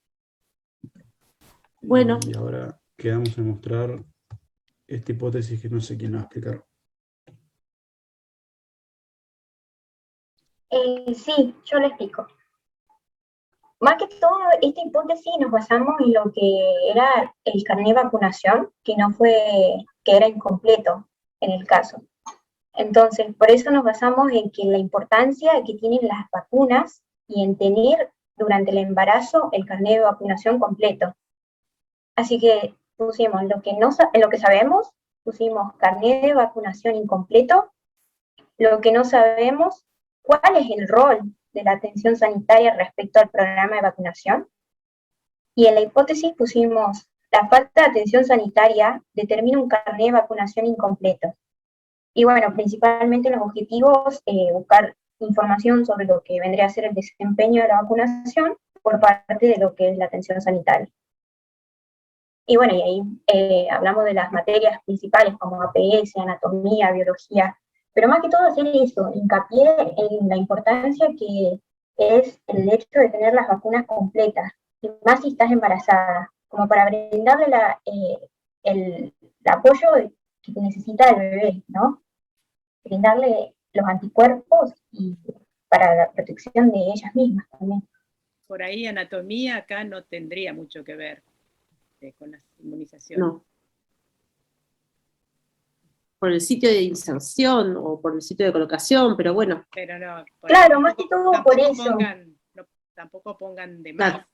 Speaker 2: Bueno.
Speaker 11: Y ahora quedamos en mostrar esta hipótesis que no sé quién la va a explicar.
Speaker 10: Sí, yo lo explico. Más que todo, esta hipótesis nos basamos en lo que era el carnet de vacunación, que era incompleto en el caso. Entonces, por eso nos basamos en que la importancia que tienen las vacunas y en tener durante el embarazo el carnet de vacunación completo. Así que pusimos en lo que sabemos, pusimos carnet de vacunación incompleto, lo que no sabemos, cuál es el rol de la atención sanitaria respecto al programa de vacunación. Y en la hipótesis pusimos la falta de atención sanitaria determina un carnet de vacunación incompleto. Y bueno, principalmente los objetivos, buscar información sobre lo que vendría a ser el desempeño de la vacunación por parte de lo que es la atención sanitaria. Y bueno, y ahí hablamos de las materias principales como APS, anatomía, biología, pero más que todo hacer eso, hincapié en la importancia que es el hecho de tener las vacunas completas, y más si estás embarazada, como para brindarle el apoyo que necesita el bebé, ¿no? Brindarle los anticuerpos y para la protección de ellas mismas también.
Speaker 3: Por ahí anatomía acá no tendría mucho que ver con las inmunizaciones.
Speaker 2: No. Por el sitio de inserción o por el sitio de colocación, pero bueno.
Speaker 3: Pero no,
Speaker 10: claro, más que todo por eso.
Speaker 3: Tampoco pongan de más.
Speaker 2: Claro.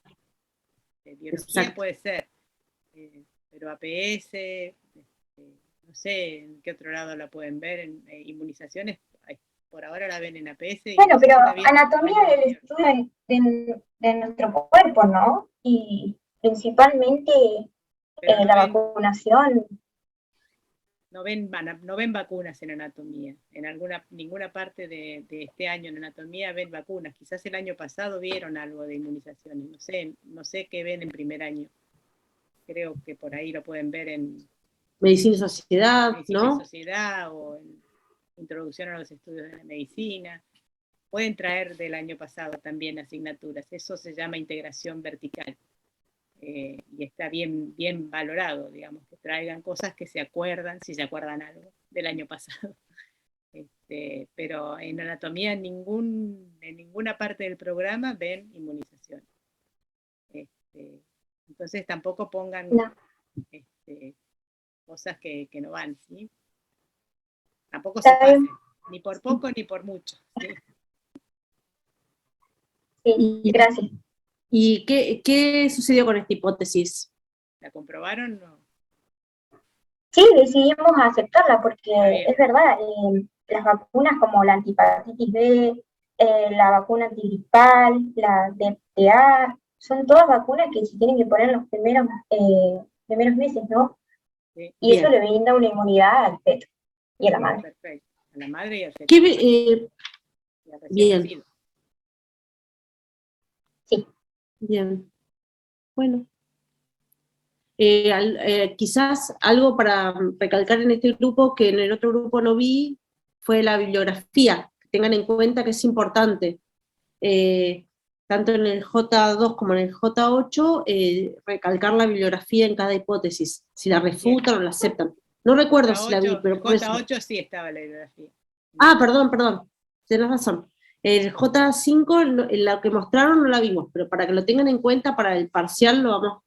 Speaker 3: Biología
Speaker 2: Exacto.
Speaker 3: puede ser, pero APS, no sé en qué otro lado la pueden ver, en inmunizaciones, por ahora la ven en APS.
Speaker 10: Bueno, pero anatomía es el estudio de nuestro cuerpo, ¿no? Y principalmente la vacunación.
Speaker 3: No ven vacunas en anatomía. En ninguna parte de este año en anatomía ven vacunas. Quizás el año pasado vieron algo de inmunizaciones. No sé qué ven en primer año. Creo que por ahí lo pueden ver en
Speaker 2: Medicina y Sociedad, ¿no?
Speaker 3: Sociedad o en Introducción a los Estudios de la Medicina. Pueden traer del año pasado también asignaturas. Eso se llama integración vertical. Y está bien valorado, digamos, que traigan cosas que se acuerdan, si se acuerdan algo del año pasado. Pero en anatomía en ninguna parte del programa ven inmunización. Entonces tampoco pongan cosas que no van, ¿sí? Tampoco se pasen, ni por poco ni por mucho, ¿sí?
Speaker 10: Sí, gracias.
Speaker 2: ¿Y qué sucedió con esta hipótesis?
Speaker 3: ¿La comprobaron o no?
Speaker 10: Sí, decidimos aceptarla porque es verdad, las vacunas como la antihepatitis B, la vacuna antigripal, la DPA, son todas vacunas que se tienen que poner en los primeros meses, ¿no?
Speaker 3: Sí.
Speaker 10: Y eso le brinda una inmunidad al feto y a la madre.
Speaker 3: Perfecto, a la madre y al feto.
Speaker 2: Bien.
Speaker 10: Sí.
Speaker 2: Bien. Bueno. Quizás algo para recalcar en este grupo que en el otro grupo no vi fue la bibliografía. Tengan en cuenta que es importante. Tanto en el J2 como en el J8, recalcar la bibliografía en cada hipótesis, si la refutan o la aceptan. No recuerdo si la vi, pero
Speaker 3: en J8 sí estaba la bibliografía.
Speaker 2: Ah, perdón, tenés razón. El J5, lo que mostraron no la vimos, pero para que lo tengan en cuenta para el parcial lo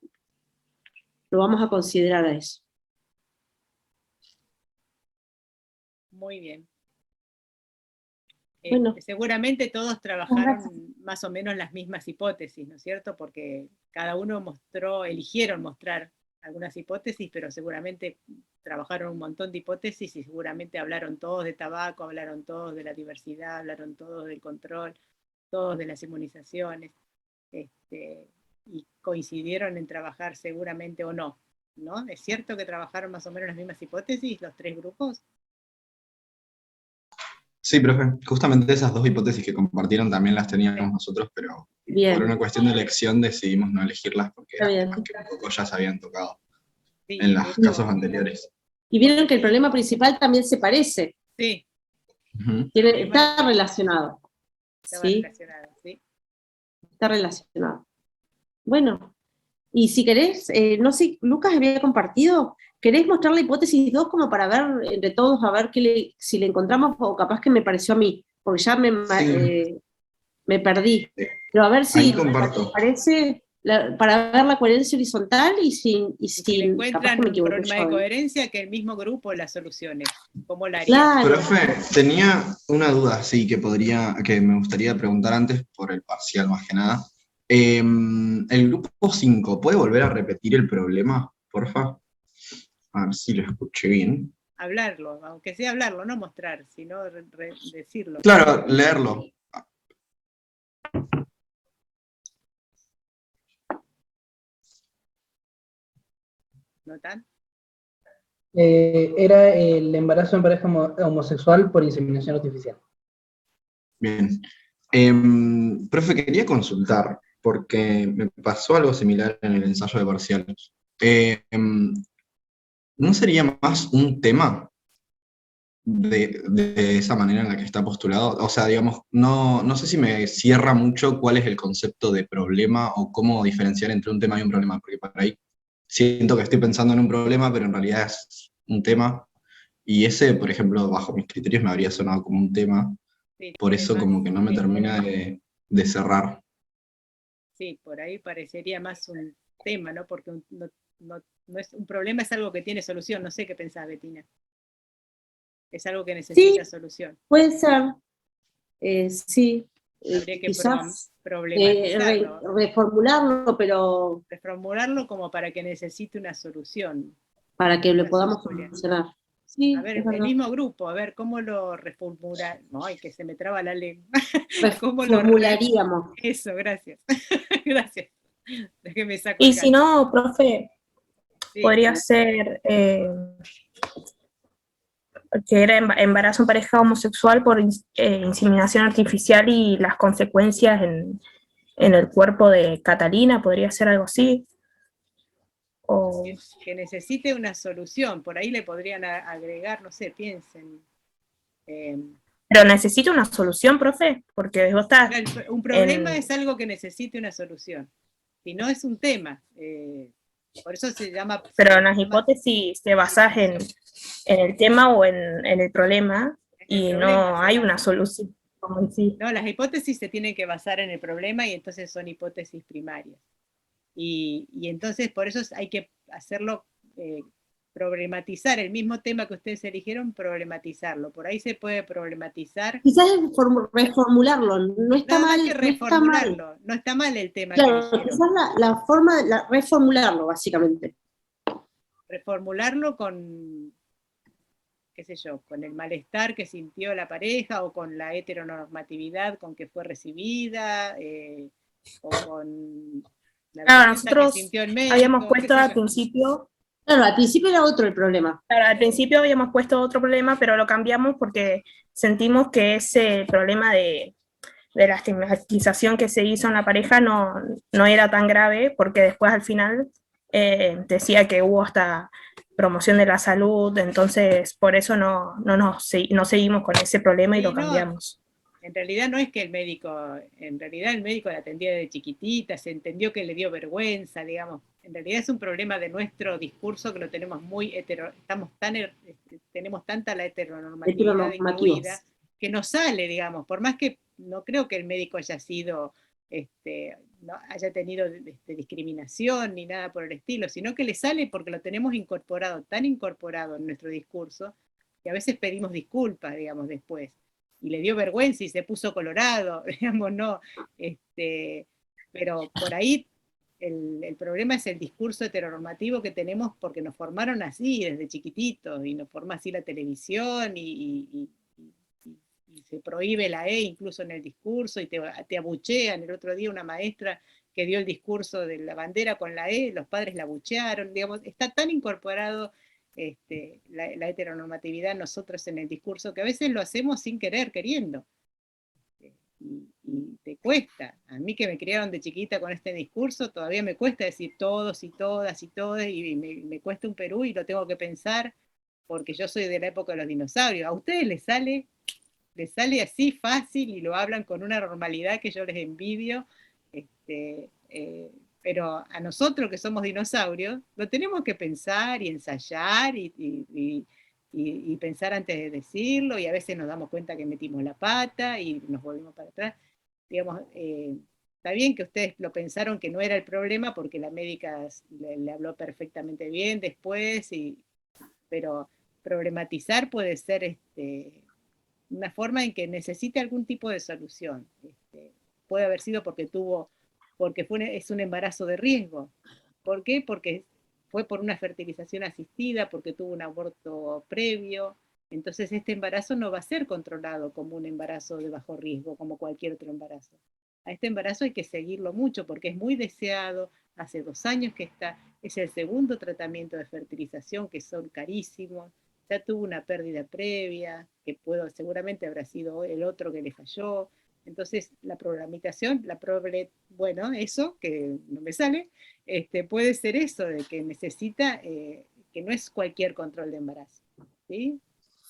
Speaker 2: vamos a considerar a eso.
Speaker 3: Muy bien.
Speaker 2: Bueno.
Speaker 3: Seguramente todos trabajaron más o menos las mismas hipótesis, ¿no es cierto? Porque cada uno eligieron mostrar algunas hipótesis, pero seguramente trabajaron un montón de hipótesis y seguramente hablaron todos de tabaco, hablaron todos de la diversidad, hablaron todos del control, todos de las inmunizaciones, y coincidieron en trabajar seguramente o no, ¿no? ¿Es cierto que trabajaron más o menos las mismas hipótesis, los tres grupos?
Speaker 1: Sí, profe, justamente esas dos hipótesis que compartieron también las teníamos nosotros, pero
Speaker 2: Bien.
Speaker 1: por una cuestión de elección decidimos no elegirlas porque
Speaker 2: Está bien.
Speaker 1: eran temas que un poco ya se habían tocado
Speaker 3: Sí,
Speaker 1: en los casos anteriores.
Speaker 2: Y vieron que el problema principal también se parece.
Speaker 3: Sí.
Speaker 1: Ujú.
Speaker 2: Está relacionado.
Speaker 3: Estaba
Speaker 2: ¿sí?
Speaker 3: relacionado, ¿sí?
Speaker 2: Está relacionado. Bueno, y si querés, no sé, Lucas había compartido, ¿querés mostrar la hipótesis 2 como para ver entre todos, a ver si le encontramos, o capaz que me pareció a mí, porque ya me perdí. Pero a ver si
Speaker 1: Ahí comparto.
Speaker 2: parece, para ver la coherencia horizontal y si
Speaker 3: Si le
Speaker 2: capaz
Speaker 3: encuentran
Speaker 2: que me
Speaker 3: un
Speaker 2: equivoqué
Speaker 3: problema
Speaker 2: yo.
Speaker 3: de coherencia, que el mismo grupo la solucione. ¿Cómo la haría?
Speaker 2: Claro.
Speaker 1: Profe, tenía una duda, sí, que me gustaría preguntar antes por el parcial más que nada. El grupo 5, ¿puede volver a repetir el problema, porfa? A ver si lo escuché bien.
Speaker 3: Hablarlo, aunque sea hablarlo, no mostrar, sino decirlo.
Speaker 1: Claro, leerlo.
Speaker 3: ¿Notan?
Speaker 12: Era el embarazo en pareja homosexual por inseminación artificial.
Speaker 1: Bien. Profe, quería consultar, porque me pasó algo similar en el ensayo de parcial. ¿No sería más un tema de esa manera en la que está postulado? O sea, digamos, no sé si me cierra mucho cuál es el concepto de problema o cómo diferenciar entre un tema y un problema, porque por ahí siento que estoy pensando en un problema, pero en realidad es un tema, y ese, por ejemplo, bajo mis criterios me habría sonado como un tema,
Speaker 3: Sí,
Speaker 1: por eso como que no me termina de cerrar.
Speaker 3: Sí, por ahí parecería más un tema, ¿no? Porque no es un problema, es algo que tiene solución. No sé qué pensás, Betina. Es algo que necesita solución.
Speaker 2: Puede ser. Sí.
Speaker 3: Habría que
Speaker 2: quizás
Speaker 3: problematizarlo.
Speaker 2: reformularlo, pero
Speaker 3: Reformularlo como para que necesite una solución.
Speaker 2: para que lo
Speaker 3: Gracias,
Speaker 2: podamos
Speaker 3: Julia.
Speaker 2: solucionar. Sí,
Speaker 3: A ver,
Speaker 2: es
Speaker 3: el
Speaker 2: verdad.
Speaker 3: mismo grupo, a ver cómo lo reformular. No, ay, que se me traba la lengua.
Speaker 2: Reformularíamos.
Speaker 3: Eso, gracias. Gracias. Déjeme saco
Speaker 6: Y
Speaker 3: el
Speaker 6: si
Speaker 3: gancho.
Speaker 6: no, profe,
Speaker 3: Sí.
Speaker 6: podría ser que era embarazo en pareja homosexual por inseminación artificial y las consecuencias en el cuerpo de Catalina, podría ser algo así. O...
Speaker 3: Que necesite una solución, por ahí le podrían agregar, no sé, piensen.
Speaker 6: Pero necesita una solución, profe, porque vos estás...
Speaker 3: Un problema es algo que necesite una solución, si no es un tema. Por eso se llama...
Speaker 6: Pero en las hipótesis te basás en el tema o en el problema y no hay una solución.
Speaker 3: No, las hipótesis se tienen que basar en el problema y entonces son hipótesis primarias. Y entonces por eso hay que hacerlo, problematizar el mismo tema que ustedes eligieron, problematizarlo. Por ahí se puede problematizar.
Speaker 2: Quizás reformularlo, no está mal.
Speaker 3: Que reformularlo, no está mal el tema
Speaker 2: claro,
Speaker 3: que eligieron.
Speaker 2: Quizás la forma de reformularlo, básicamente.
Speaker 3: Reformularlo con, qué sé yo, con el malestar que sintió la pareja o con la heteronormatividad con que fue recibida, o con la vergüenza
Speaker 6: nosotros
Speaker 3: que sintió el médico,
Speaker 6: habíamos puesto al principio...
Speaker 2: Claro, al principio era otro el problema.
Speaker 6: Claro, al principio habíamos puesto otro problema, pero lo cambiamos porque sentimos que ese problema de la estigmatización que se hizo en la pareja no era tan grave, porque después al final decía que hubo hasta promoción de la salud, entonces por eso no seguimos con ese problema y lo cambiamos.
Speaker 3: En realidad no es que el médico la atendía desde chiquitita, se entendió que le dio vergüenza, digamos. En realidad es un problema de nuestro discurso que lo tenemos muy tenemos tanta la heteronormatividad incluida que no sale, digamos, por más que no creo que el médico haya sido, no haya tenido discriminación ni nada por el estilo, sino que le sale porque lo tenemos incorporado, tan incorporado en nuestro discurso, que a veces pedimos disculpas, digamos, después. Y le dio vergüenza y se puso colorado, digamos, no. Pero por ahí el problema es el discurso heteronormativo que tenemos porque nos formaron así desde chiquititos, y nos forma así la televisión, y se prohíbe la E incluso en el discurso, y te abuchean. El otro día una maestra que dio el discurso de la bandera con la E, los padres la abuchearon, digamos, está tan incorporado la heteronormatividad nosotros en el discurso, que a veces lo hacemos sin querer, queriendo. Y te cuesta. A mí, que me criaron de chiquita con este discurso, todavía me cuesta decir todos y todas y todes, y me cuesta un Perú, y lo tengo que pensar, porque yo soy de la época de los dinosaurios. A ustedes les sale así fácil, y lo hablan con una normalidad que yo les envidio, pero a nosotros que somos dinosaurios, lo tenemos que pensar y ensayar y pensar antes de decirlo, y a veces nos damos cuenta que metimos la pata y nos volvemos para atrás. Digamos, está bien que ustedes lo pensaron que no era el problema, porque la médica le habló perfectamente bien después, pero problematizar puede ser una forma en que necesite algún tipo de solución. Puede haber sido porque es un embarazo de riesgo. ¿Por qué? Porque fue por una fertilización asistida, porque tuvo un aborto previo. Entonces este embarazo no va a ser controlado como un embarazo de bajo riesgo, como cualquier otro embarazo. A este embarazo hay que seguirlo mucho porque es muy deseado, hace 2 años que está, es el segundo tratamiento de fertilización, que son carísimos, ya tuvo una pérdida previa, que seguramente habrá sido el otro que le falló. Entonces la programación, bueno, eso que no me sale, puede ser eso, de que necesita, que no es cualquier control de embarazo, ¿sí?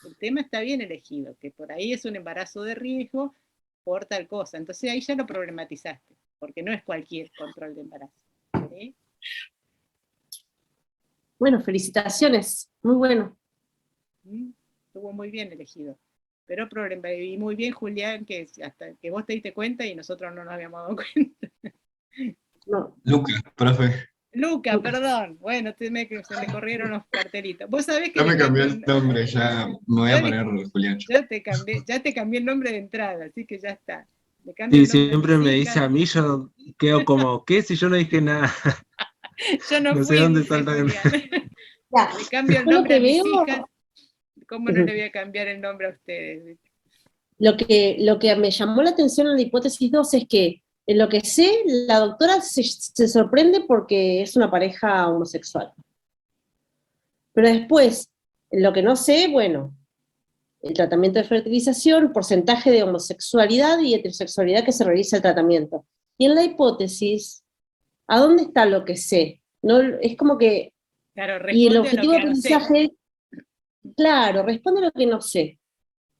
Speaker 3: El tema está bien elegido, que por ahí es un embarazo de riesgo por tal cosa. Entonces ahí ya lo problematizaste, porque no es cualquier control de embarazo, ¿sí?
Speaker 2: Bueno, felicitaciones, muy bueno.
Speaker 3: Estuvo muy bien elegido. Pero y muy bien, Julián, que hasta que vos te diste cuenta y nosotros no nos habíamos dado cuenta.
Speaker 2: No.
Speaker 1: Lucas, profe.
Speaker 3: Luca, perdón. Bueno, se me corrieron los cartelitos. Vos sabés que
Speaker 1: Ya
Speaker 3: le
Speaker 1: me cambió
Speaker 3: cambié
Speaker 1: el nombre, ya me voy a poner Julián.
Speaker 3: ya te cambié el nombre de entrada, así que ya está. Le cambio
Speaker 8: Sí,
Speaker 3: el nombre a mis
Speaker 8: siempre me dice
Speaker 3: hijas.
Speaker 8: a mí, yo quedo como, ¿qué? Si yo no dije nada.
Speaker 3: Yo no
Speaker 8: No sé
Speaker 3: fui,
Speaker 8: dónde
Speaker 3: dice
Speaker 8: salta.
Speaker 3: Julián. Le cambio el
Speaker 2: Yo lo
Speaker 3: nombre
Speaker 2: que
Speaker 3: a mis
Speaker 2: veo,
Speaker 3: hijas. ¿Cómo no le voy a cambiar el nombre a ustedes?
Speaker 2: lo que me llamó la atención en la hipótesis 2 es que, en lo que sé, la doctora se sorprende porque es una pareja homosexual. Pero después, en lo que no sé, bueno, el tratamiento de fertilización, porcentaje de homosexualidad y heterosexualidad que se realiza el tratamiento. Y en la hipótesis, ¿a dónde está lo que sé? No, es como que,
Speaker 3: Claro,
Speaker 2: y el
Speaker 3: responde a lo
Speaker 2: objetivo de
Speaker 3: que no sé.
Speaker 2: aprendizaje, claro, responde a lo que no sé.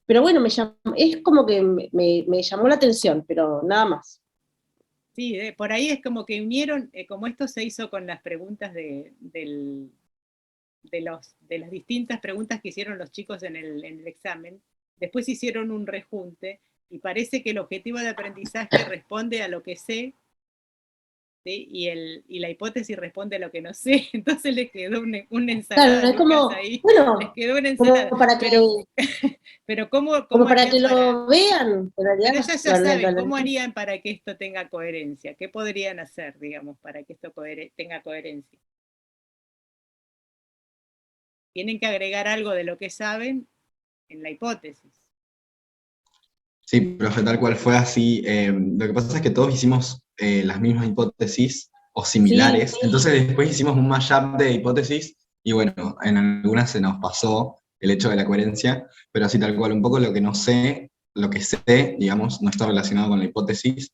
Speaker 2: Pero bueno, es como que me llamó la atención, pero nada más.
Speaker 3: Sí, por ahí es como que unieron, como esto se hizo con las preguntas de las distintas preguntas que hicieron los chicos en el examen, después hicieron un rejunte, y parece que el objetivo de aprendizaje responde a lo que sé, ¿sí? Y la hipótesis responde a lo que no sé. Entonces les quedó una ensalada,
Speaker 2: Claro, es
Speaker 3: Lucas,
Speaker 2: como,
Speaker 3: ahí.
Speaker 2: bueno,
Speaker 3: Les quedó una ensalada.
Speaker 2: como para que,
Speaker 3: Pero ¿cómo
Speaker 2: como para
Speaker 3: harían
Speaker 2: que lo vean, en realidad.
Speaker 3: Pero ellas ya saben, ¿cómo harían para que esto tenga coherencia? ¿Qué podrían hacer, digamos, para que esto tenga coherencia? Tienen que agregar algo de lo que saben en la hipótesis.
Speaker 1: Sí, profe, tal cual fue así. Lo que pasa es que todos hicimos las mismas hipótesis o similares,
Speaker 2: Sí.
Speaker 1: entonces después hicimos un mashup de hipótesis y bueno, en algunas se nos pasó el hecho de la coherencia, pero así tal cual, un poco lo que no sé, lo que sé, digamos, no está relacionado con la hipótesis,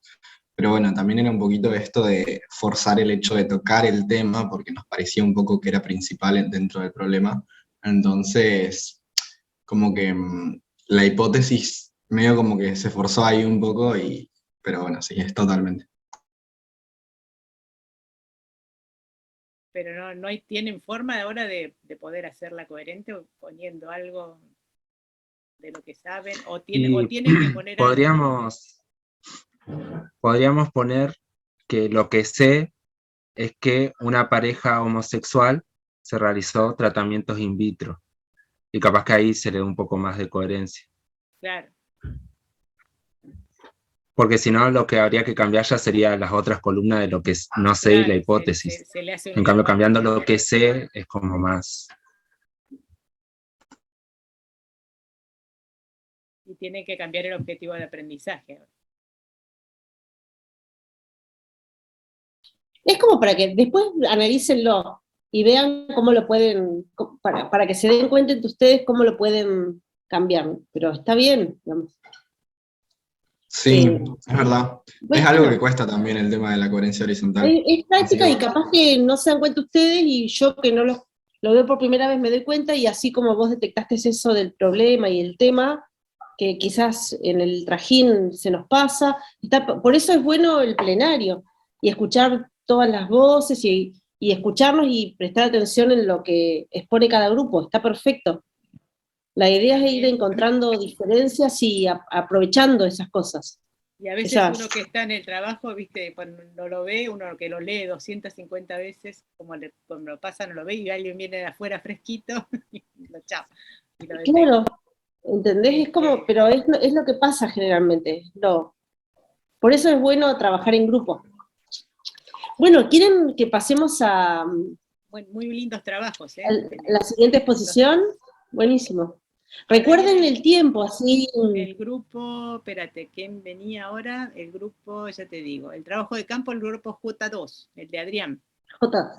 Speaker 1: pero bueno, también era un poquito esto de forzar el hecho de tocar el tema porque nos parecía un poco que era principal dentro del problema, entonces como que la hipótesis medio como que se forzó ahí un poco, pero bueno, sí, es totalmente.
Speaker 3: Pero tienen forma ahora de poder hacerla coherente poniendo algo. de lo que saben, o
Speaker 8: Y
Speaker 3: tienen que poner algo.
Speaker 8: podríamos poner que lo que sé es que una pareja homosexual se realizó tratamientos in vitro. Y capaz que ahí se le da un poco más de coherencia.
Speaker 3: Claro.
Speaker 8: Porque si no, lo que habría que cambiar ya sería las otras columnas de lo que no sé y la hipótesis.
Speaker 3: Se le hace
Speaker 8: En cambio, cambiando lo que sé es como más...
Speaker 3: Y tienen que cambiar el objetivo de aprendizaje.
Speaker 2: Es como para que después analícenlo y vean cómo lo pueden, para que se den cuenta entre ustedes cómo lo pueden cambiar, pero está bien, digamos.
Speaker 1: Sí, es verdad.
Speaker 2: Bueno,
Speaker 1: Es algo que cuesta también el tema de la coherencia horizontal.
Speaker 2: es práctica
Speaker 1: Así
Speaker 2: y
Speaker 1: que-
Speaker 2: capaz que no se dan cuenta ustedes y yo que no lo veo por primera vez me doy cuenta, y así como vos detectaste eso del problema y el tema, que quizás en el trajín se nos pasa, por eso es bueno el plenario, y escuchar todas las voces y escucharnos y prestar atención en lo que expone cada grupo, está perfecto. La idea es ir encontrando diferencias y aprovechando esas cosas.
Speaker 3: Y a veces
Speaker 2: Esas-
Speaker 3: uno que está en el trabajo, viste, cuando no lo ve, uno que lo lee 250 veces, cuando lo pasa no lo ve, y alguien viene de afuera fresquito y lo chapa. Y lo detecta.
Speaker 2: Claro, ¿entendés? Es como, pero es lo que pasa generalmente. Por eso es bueno trabajar en grupo. Bueno, ¿quieren que pasemos a
Speaker 3: Bueno, muy lindos trabajos, ¿eh?
Speaker 2: la siguiente exposición? Buenísimo. Recuerden el tiempo, así.
Speaker 3: El grupo, espérate, ¿quién venía ahora? El grupo, ya te digo, el trabajo de campo, el grupo J2, el de Adrián.
Speaker 2: J.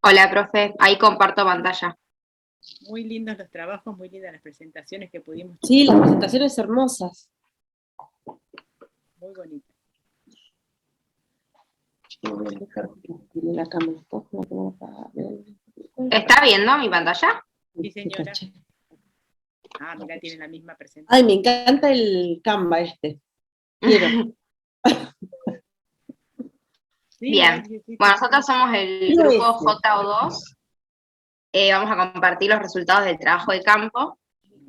Speaker 13: Hola, profe, ahí comparto pantalla.
Speaker 3: Muy lindos los trabajos, muy lindas las presentaciones que pudimos.
Speaker 2: Sí, las presentaciones hermosas.
Speaker 3: Muy bonitas.
Speaker 2: Voy a dejar que tiene la cámara.
Speaker 13: ¿Está viendo mi pantalla?
Speaker 3: Sí, señora. Ah, mira, tiene la misma presentación.
Speaker 2: Ay, me encanta el Canva este. Quiero.
Speaker 13: Bien. Bueno, nosotros somos el
Speaker 2: Quiero
Speaker 13: grupo
Speaker 2: ese.
Speaker 13: JO2. Vamos a compartir los resultados del trabajo de campo.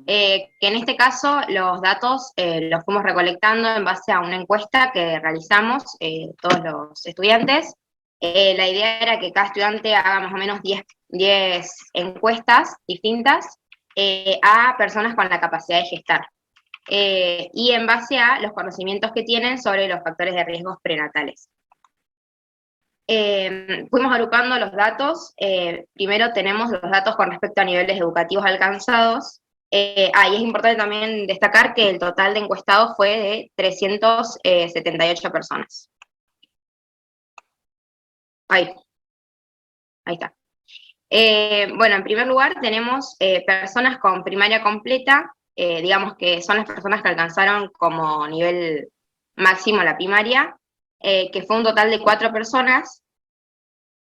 Speaker 13: Que en este caso los datos los fuimos recolectando en base a una encuesta que realizamos todos los estudiantes. La idea era que cada estudiante haga más o menos 10 encuestas distintas a personas con la capacidad de gestar. Y en base a los conocimientos que tienen sobre los factores de riesgos prenatales. Fuimos agrupando los datos. Primero tenemos los datos con respecto a niveles educativos alcanzados. Y es importante también destacar que el total de encuestados fue de 378 personas. Ahí está. Bueno, en primer lugar tenemos personas con primaria completa, digamos que son las personas que alcanzaron como nivel máximo la primaria, que fue un total de 4 personas,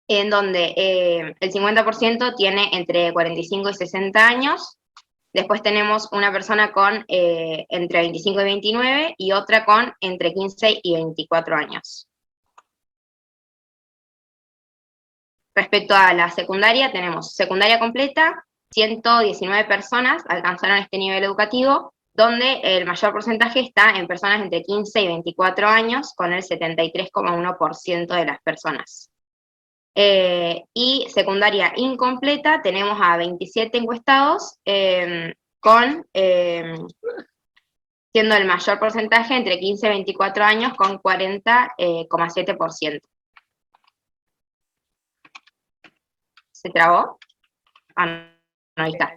Speaker 13: en donde el 50% tiene entre 45 y 60 años. Después tenemos una persona con entre 25 y 29 y otra con entre 15 y 24 años. Respecto a la secundaria, tenemos secundaria completa, 119 personas alcanzaron este nivel educativo, donde el mayor porcentaje está en personas entre 15 y 24 años, con el 73,1% de las personas. Y secundaria incompleta, tenemos a 27 encuestados, siendo el mayor porcentaje entre 15 y 24 años, con 40,7%. ¿Se trabó? Ah, no, ahí está.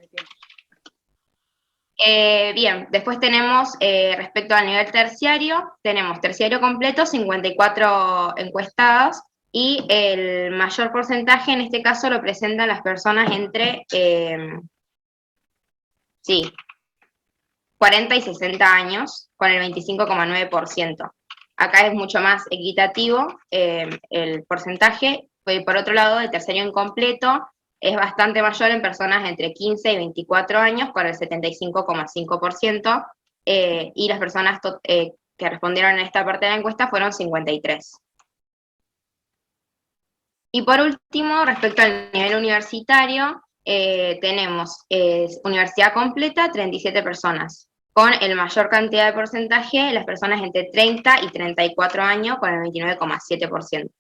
Speaker 13: Bien, después tenemos, respecto al nivel terciario, tenemos terciario completo, 54 encuestados, y el mayor porcentaje en este caso lo presentan las personas entre 40 y 60 años, con el 25,9%. Acá es mucho más equitativo el porcentaje. Por otro lado, el terciario incompleto es bastante mayor en personas entre 15 y 24 años, con el 75,5%, y las personas que respondieron en esta parte de la encuesta fueron 53. Y por último, respecto al nivel universitario, tenemos universidad completa, 37 personas, con el mayor cantidad de porcentaje las personas entre 30 y 34 años, con el 29,7%.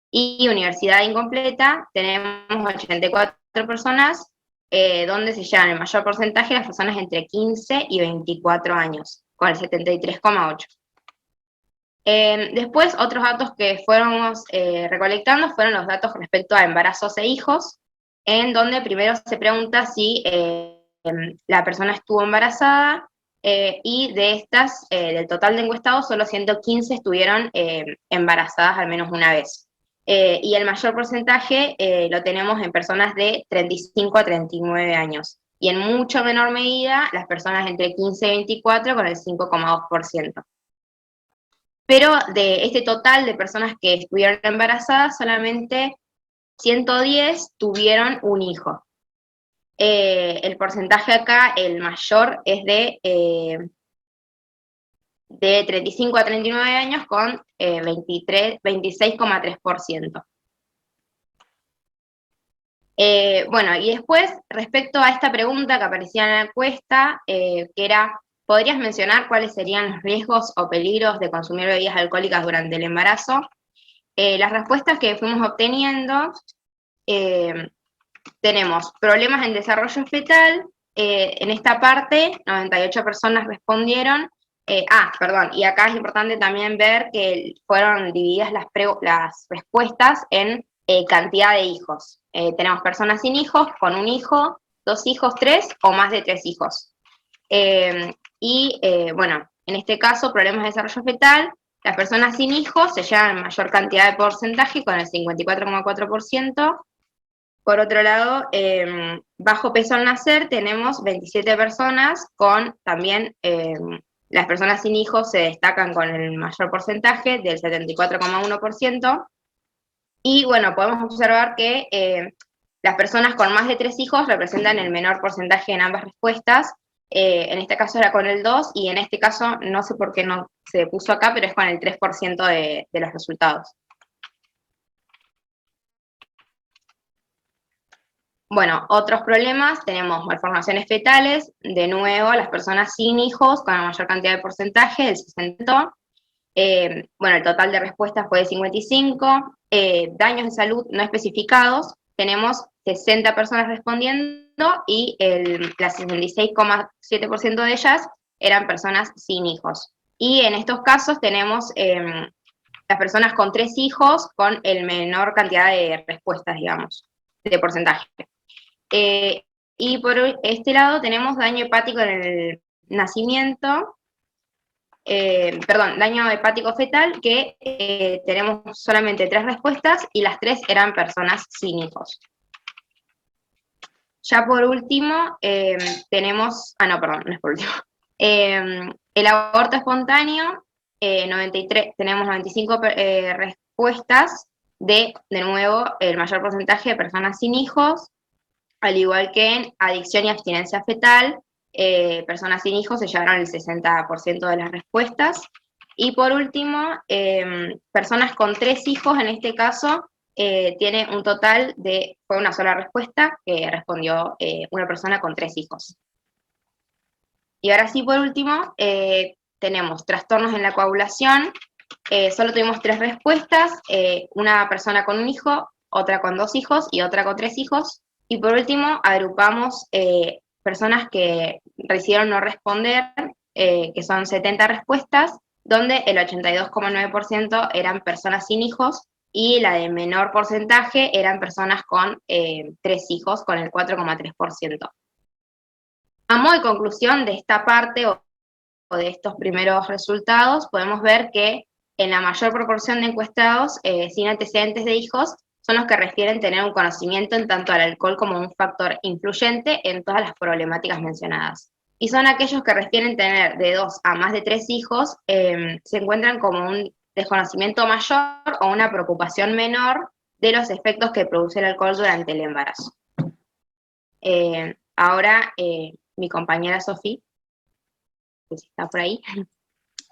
Speaker 13: Y universidad incompleta, tenemos 84 personas, donde se llevan el mayor porcentaje las personas entre 15 y 24 años, con el 73,8%. Después, otros datos que fuéramos recolectando fueron los datos respecto a embarazos e hijos, en donde primero se pregunta si la persona estuvo embarazada, y de estas, del total de encuestados, solo 115 estuvieron embarazadas al menos una vez. Y el mayor porcentaje lo tenemos en personas de 35 a 39 años, y en mucho menor medida las personas entre 15 y 24 con el 5,2%. Pero de este total de personas que estuvieron embarazadas, solamente 110 tuvieron un hijo. El porcentaje acá, el mayor, es de 35 a 39 años con 26,3%. Bueno, y después, respecto a esta pregunta que aparecía en la encuesta, que era, ¿podrías mencionar cuáles serían los riesgos o peligros de consumir bebidas alcohólicas durante el embarazo? Las respuestas que fuimos obteniendo, tenemos problemas en desarrollo fetal. En esta parte, 98 personas respondieron. Perdón, y acá es importante también ver que fueron divididas las respuestas en cantidad de hijos. Tenemos personas sin hijos, con un hijo, 2 hijos, 3 o más de 3 hijos. Bueno, en este caso, problemas de desarrollo fetal, las personas sin hijos se llevan mayor cantidad de porcentaje con el 54,4%. Por otro lado, bajo peso al nacer tenemos 27 personas con también, las personas sin hijos se destacan con el mayor porcentaje del 74,1%. Y bueno, podemos observar que las personas con más de 3 hijos representan el menor porcentaje en ambas respuestas. En este caso era con el 2, y en este caso, no sé por qué no se puso acá, pero es con el 3% de los resultados. Bueno, otros problemas, tenemos malformaciones fetales, de nuevo, las personas sin hijos, con la mayor cantidad de porcentaje, el 60%. Bueno, el total de respuestas fue de 55. Daños de salud no especificados, tenemos 60 personas respondiendo, y la 66,7% de ellas eran personas sin hijos. Y en estos casos tenemos las personas con 3 hijos con el menor cantidad de respuestas, digamos, de porcentaje. Y por este lado tenemos daño hepático en el nacimiento, daño hepático fetal, que tenemos solamente 3 respuestas, y las 3 eran personas sin hijos. Ya por último, tenemos, no es por último, el aborto espontáneo, 93, tenemos 95 respuestas, de nuevo, el mayor porcentaje de personas sin hijos, al igual que en adicción y abstinencia fetal, personas sin hijos se llevaron el 60% de las respuestas. Y por último, personas con 3 hijos, en este caso, tiene un total de, fue una sola respuesta, que respondió una persona con 3 hijos. Y ahora sí, por último, tenemos trastornos en la coagulación. Solo tuvimos 3 respuestas, una persona con un hijo, otra con 2 hijos y otra con 3 hijos. Y por último, agrupamos personas que decidieron no responder, que son 70 respuestas, donde el 82,9% eran personas sin hijos, y la de menor porcentaje eran personas con 3 hijos, con el 4,3%. A modo de conclusión de esta parte o de estos primeros resultados, podemos ver que en la mayor proporción de encuestados sin antecedentes de hijos son los que refieren tener un conocimiento en tanto al alcohol como un factor influyente en todas las problemáticas mencionadas. Y son aquellos que refieren tener de 2 a más de 3 hijos, se encuentran como un desconocimiento mayor o una preocupación menor de los efectos que produce el alcohol durante el embarazo. Ahora, mi compañera Sofía, que está por ahí.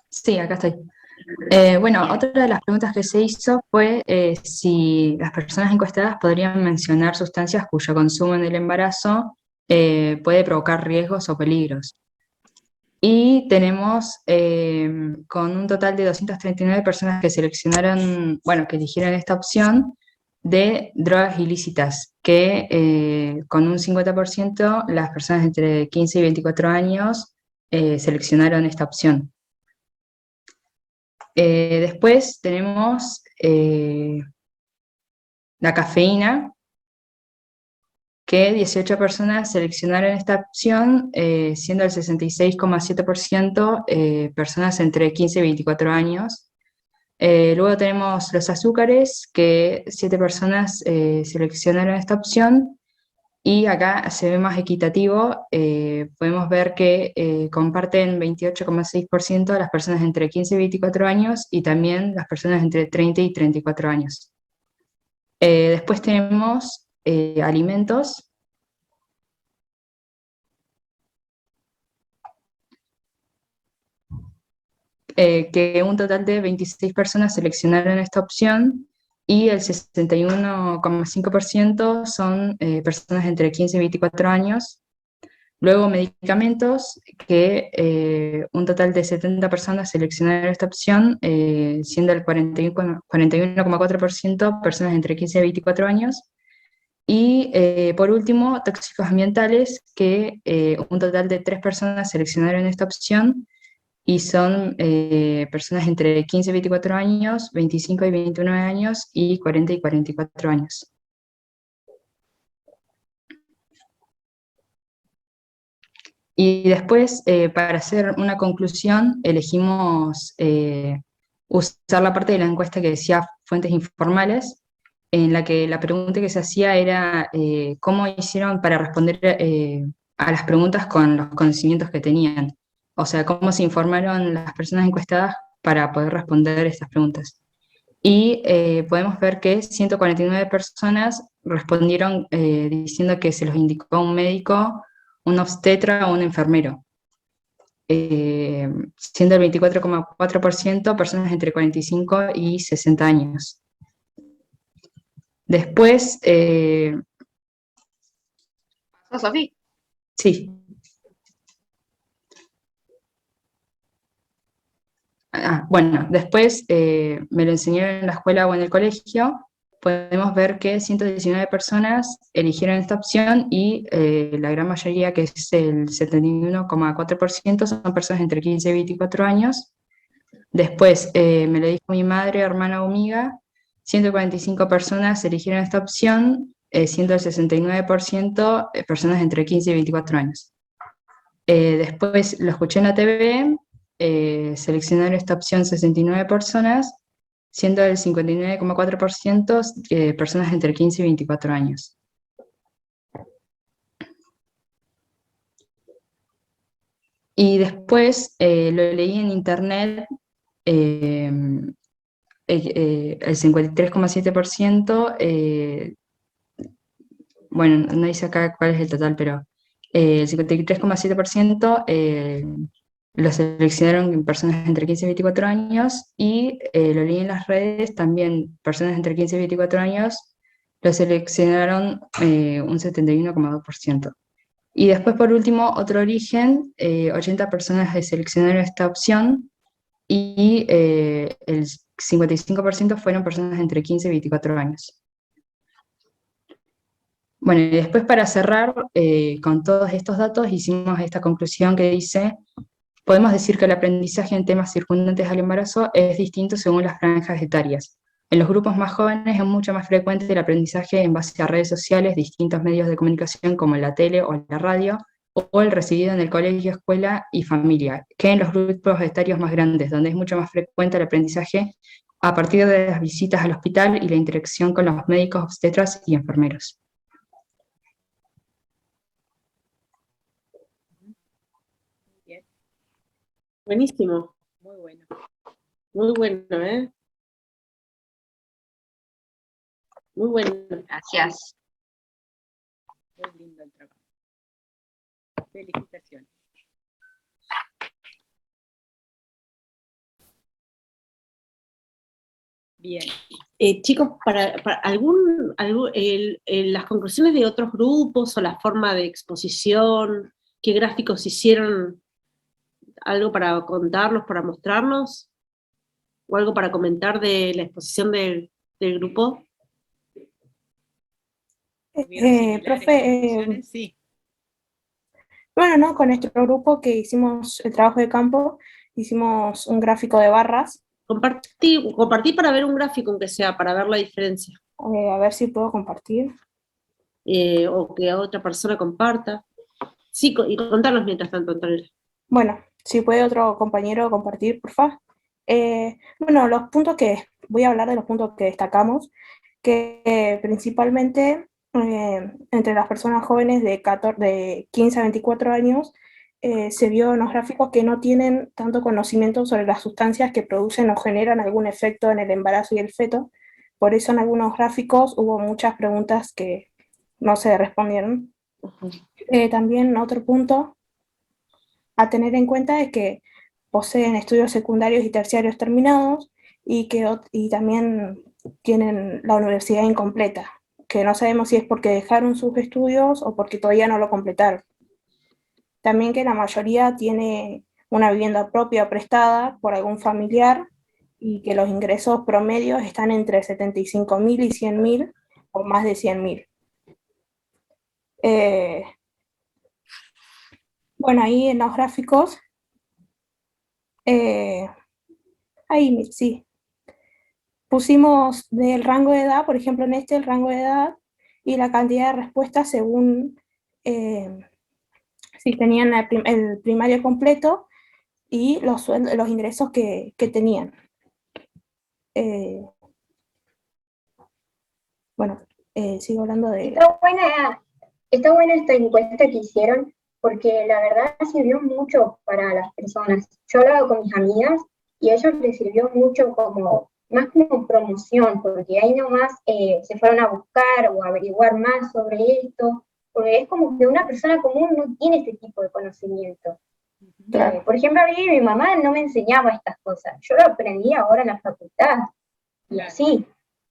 Speaker 14: Sí, acá estoy. Bueno, otra de las preguntas que se hizo fue si las personas encuestadas podrían mencionar sustancias cuyo consumo en el embarazo puede provocar riesgos o peligros. Y tenemos con un total de 239 personas que seleccionaron, bueno, que eligieron esta opción de drogas ilícitas, que con un 50% las personas entre 15 y 24 años seleccionaron esta opción. Después tenemos la cafeína, que 18 personas seleccionaron esta opción, siendo el 66,7% personas entre 15 y 24 años. Luego tenemos los azúcares, que 7 personas seleccionaron esta opción, y acá se ve más equitativo, podemos ver que comparten 28,6% las personas entre 15 y 24 años y también las personas entre 30 y 34 años. Después tenemos alimentos, que un total de 26 personas seleccionaron esta opción y el 61,5% son personas entre 15 y 24 años. Luego medicamentos, que un total de 70 personas seleccionaron esta opción, siendo el 41,4% personas entre 15 y 24 años. Y por último, tóxicos ambientales, que un total de 3 personas seleccionaron esta opción, y son personas entre 15 y 24 años, 25 y 29 años y 40 y 44 años. Y después, para hacer una conclusión, elegimos usar la parte de la encuesta que decía fuentes informales, en la que la pregunta que se hacía era cómo hicieron para responder a las preguntas con los conocimientos que tenían. O sea, cómo se informaron las personas encuestadas para poder responder estas preguntas. Y podemos ver que 149 personas respondieron diciendo que se los indicó un médico, un obstetra o un enfermero, siendo el 24,4% personas entre 45 y 60 años. Después,
Speaker 13: ¿Pasó, Sofía?
Speaker 14: sí. Bueno, después me lo enseñaron en la escuela o en el colegio. Podemos ver que 119 personas eligieron esta opción y la gran mayoría, que es el 71,4%, son personas entre 15 y 24 años. Después me lo dijo mi madre, hermana o amiga, 145 personas eligieron esta opción, siendo el 69% personas entre 15 y 24 años. Después lo escuché en la TV, seleccionaron esta opción 69 personas, siendo el 59,4% personas entre 15 y 24 años. Y después lo leí en internet, el 53,7%, bueno, no dice acá cuál es el total, pero el 53,7% lo seleccionaron personas entre 15 y 24 años, y lo leí en las redes, también personas entre 15 y 24 años lo seleccionaron un 71,2%. Y después, por último, otro origen, 80 personas seleccionaron esta opción, y el 55% fueron personas entre 15 y 24 años. Bueno, y después, para cerrar con todos estos datos, hicimos esta conclusión que dice: podemos decir que el aprendizaje en temas circundantes al embarazo es distinto según las franjas etarias. En los grupos más jóvenes es mucho más frecuente el aprendizaje en base a redes sociales, distintos medios de comunicación como la tele o la radio, o el recibido en el colegio, escuela y familia, que en los grupos etarios más grandes, donde es mucho más frecuente el aprendizaje a partir de las visitas al hospital y la interacción con los médicos, obstetras y enfermeros.
Speaker 3: Bien,
Speaker 2: Buenísimo,
Speaker 3: muy bueno.
Speaker 2: muy bueno, ¿eh? Muy bueno.
Speaker 13: Gracias.
Speaker 3: Muy lindo el trabajo. Felicitaciones. Bien.
Speaker 2: Chicos, las conclusiones de otros grupos o la forma de exposición, qué gráficos hicieron, algo para contarnos, para mostrarnos, o algo para comentar de la exposición del grupo.
Speaker 6: Profe,
Speaker 3: Sí.
Speaker 6: bueno, ¿no? Con nuestro grupo que hicimos el trabajo de campo, hicimos un gráfico de barras.
Speaker 2: Compartí para ver un gráfico, aunque sea, para ver la diferencia.
Speaker 6: A ver si puedo compartir.
Speaker 2: O que otra persona comparta. Sí, y contarnos mientras tanto, Antonella.
Speaker 6: Bueno, si puede otro compañero compartir, por favor. Bueno, voy a hablar de los puntos que destacamos, que principalmente entre las personas jóvenes de 15 a 24 años, se vio en los gráficos que no tienen tanto conocimiento sobre las sustancias que producen o generan algún efecto en el embarazo y el feto. Por eso en algunos gráficos hubo muchas preguntas que no se respondieron. También otro punto a tener en cuenta es que poseen estudios secundarios y terciarios terminados y también tienen la universidad incompleta, que no sabemos si es porque dejaron sus estudios o porque todavía no lo completaron. También que la mayoría tiene una vivienda propia prestada por algún familiar y que los ingresos promedios están entre 75.000 y 100.000 o más de 100.000. Bueno, ahí en los gráficos, ahí sí, pusimos del rango de edad, por ejemplo en el rango de edad y la cantidad de respuestas según si tenían el primario completo y los ingresos que tenían. Bueno, sigo hablando de...
Speaker 10: Está buena esta encuesta que hicieron, porque la verdad sirvió mucho para las personas. Yo hablaba con mis amigas y a ellos les sirvió mucho más como promoción, porque ahí nomás se fueron a buscar o a averiguar más sobre esto, porque es como que una persona común no tiene este tipo de conocimiento.
Speaker 6: Claro.
Speaker 10: Por ejemplo, a mí mi mamá no me enseñaba estas cosas, yo lo aprendí ahora en la facultad, y así,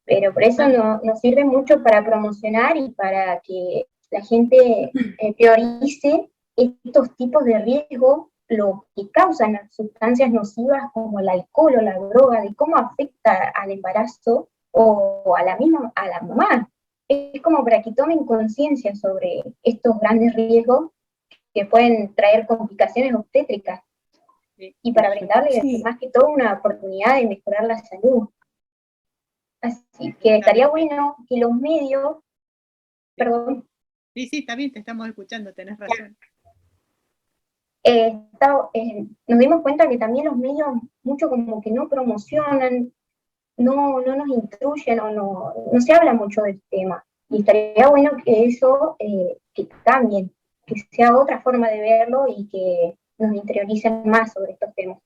Speaker 10: pero por eso nos sirve mucho para promocionar y para que la gente teorice estos tipos de riesgo, lo que causan las sustancias nocivas como el alcohol o la droga, de cómo afecta al embarazo o a la mamá. Es como para que tomen conciencia sobre estos grandes riesgos que pueden traer complicaciones obstétricas y para brindarles más que todo una oportunidad de mejorar la salud. Así que estaría bueno que los medios, perdón.
Speaker 3: Sí, está bien, te estamos escuchando, tenés razón.
Speaker 10: Nos dimos cuenta que también los medios mucho como que no promocionan, no nos instruyen o no se habla mucho del tema. Y estaría bueno que eso que cambien, que sea otra forma de verlo y que nos interioricen más sobre estos temas.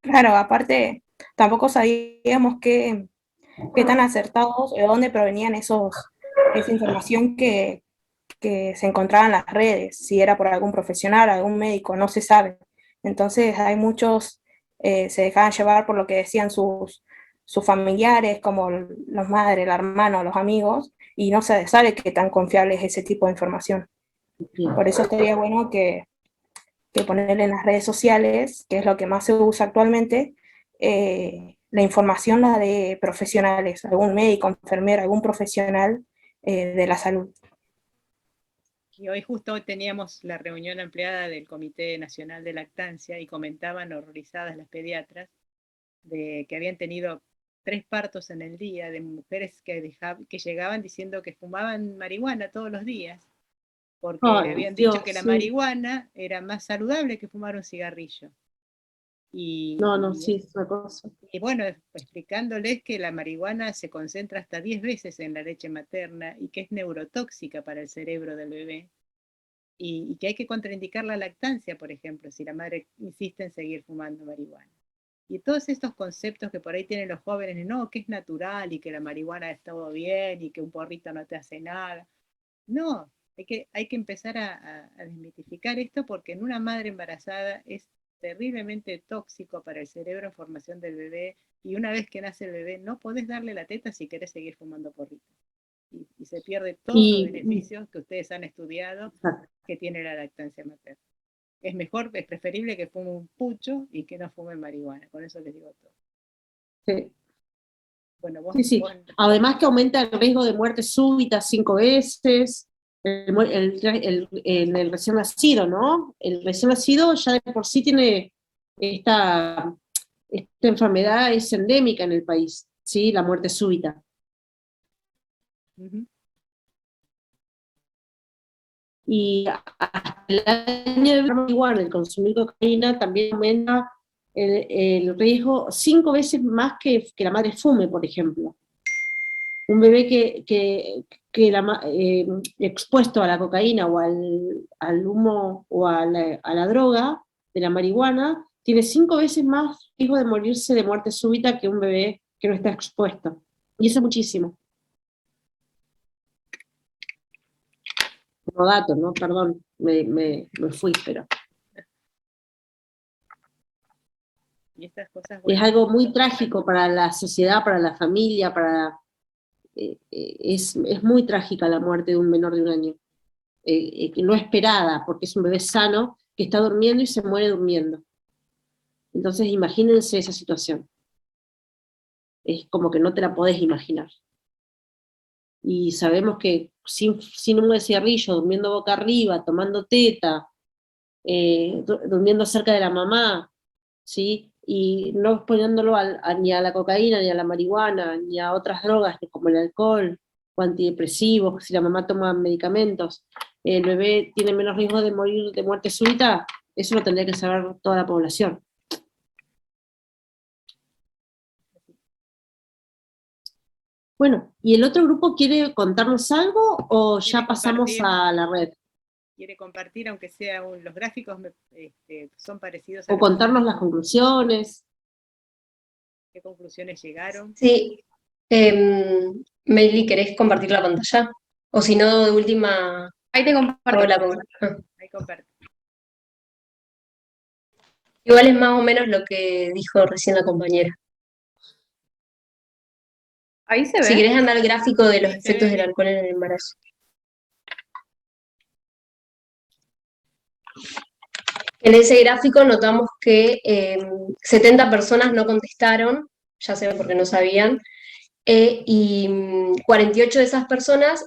Speaker 6: Claro, aparte, tampoco sabíamos qué tan acertados, de dónde provenían esa información que se encontraba en las redes, si era por algún profesional, algún médico, no se sabe. Entonces hay muchos, se dejaban llevar por lo que decían sus familiares, como los madres, el hermano, los amigos, y no se sabe qué tan confiable es ese tipo de información. Por eso estaría bueno que ponerle en las redes sociales, que es lo que más se usa actualmente, la información la de profesionales, algún médico, enfermero, algún profesional de la salud.
Speaker 3: Y hoy teníamos la reunión ampliada del Comité Nacional de Lactancia y comentaban horrorizadas las pediatras de que habían tenido 3 partos en el día de mujeres que llegaban diciendo que fumaban marihuana todos los días, porque habían dicho que la marihuana era más saludable que fumar un cigarrillo. Sí,
Speaker 2: es una cosa.
Speaker 3: Y bueno, explicándoles que la marihuana se concentra hasta 10 veces en la leche materna y que es neurotóxica para el cerebro del bebé. Y que hay que contraindicar la lactancia, por ejemplo, si la madre insiste en seguir fumando marihuana. Y todos estos conceptos que por ahí tienen los jóvenes, no, que es natural y que la marihuana está todo bien y que un porrito no te hace nada. No, hay que empezar a desmitificar esto porque en una madre embarazada es terriblemente tóxico para el cerebro en formación del bebé, y una vez que nace el bebé no podés darle la teta si querés seguir fumando porritos. Y se pierde todos los beneficios que ustedes han estudiado que tiene la lactancia materna. Es mejor, es preferible que fume un pucho y que no fume marihuana, con eso les digo todo.
Speaker 2: Sí.
Speaker 3: Bueno,
Speaker 2: Sí. Además que aumenta el riesgo de muerte súbita 5 veces, en el recién nacido, ¿no? El recién nacido ya de por sí tiene esta enfermedad, es endémica en el país, ¿sí? La muerte súbita. Y hasta el año de marihuana, el consumir cocaína también aumenta el riesgo 5 veces más que la madre fume, por ejemplo. Un bebé expuesto a la cocaína o al humo o a la droga de la marihuana tiene 5 veces más riesgo de morirse de muerte súbita que un bebé que no está expuesto. Y eso es muchísimo. Como dato, ¿no? Perdón, me fui, pero...
Speaker 3: Y estas cosas,
Speaker 2: es algo muy trágico para la sociedad, para la familia, es muy trágica la muerte de un menor de 1 año. No esperada, porque es un bebé sano que está durmiendo y se muere durmiendo. Entonces imagínense esa situación. Es como que no te la podés imaginar. Y sabemos que sin humo de cigarrillo, durmiendo boca arriba, tomando teta, durmiendo cerca de la mamá, ¿sí? Y no exponiéndolo ni a la cocaína, ni a la marihuana, ni a otras drogas como el alcohol o antidepresivos, si la mamá toma medicamentos, el bebé tiene menos riesgo de morir de muerte súbita, eso lo tendría que saber toda la población. Bueno, ¿y el otro grupo quiere contarnos algo o ya pasamos a la red?
Speaker 3: Quiere compartir, aunque sea los gráficos son parecidos
Speaker 2: o contarnos las conclusiones.
Speaker 3: ¿Qué conclusiones llegaron?
Speaker 7: Sí. Meili, ¿querés compartir la pantalla? O si no, de última...
Speaker 13: Ahí te comparto.
Speaker 3: Ahí comparto.
Speaker 7: Igual es más o menos lo que dijo recién la compañera.
Speaker 13: Ahí se ve.
Speaker 7: Si querés andar al gráfico de los efectos del alcohol en el embarazo. En ese gráfico notamos que 70 personas no contestaron, ya sé porque no sabían, y 48 de esas personas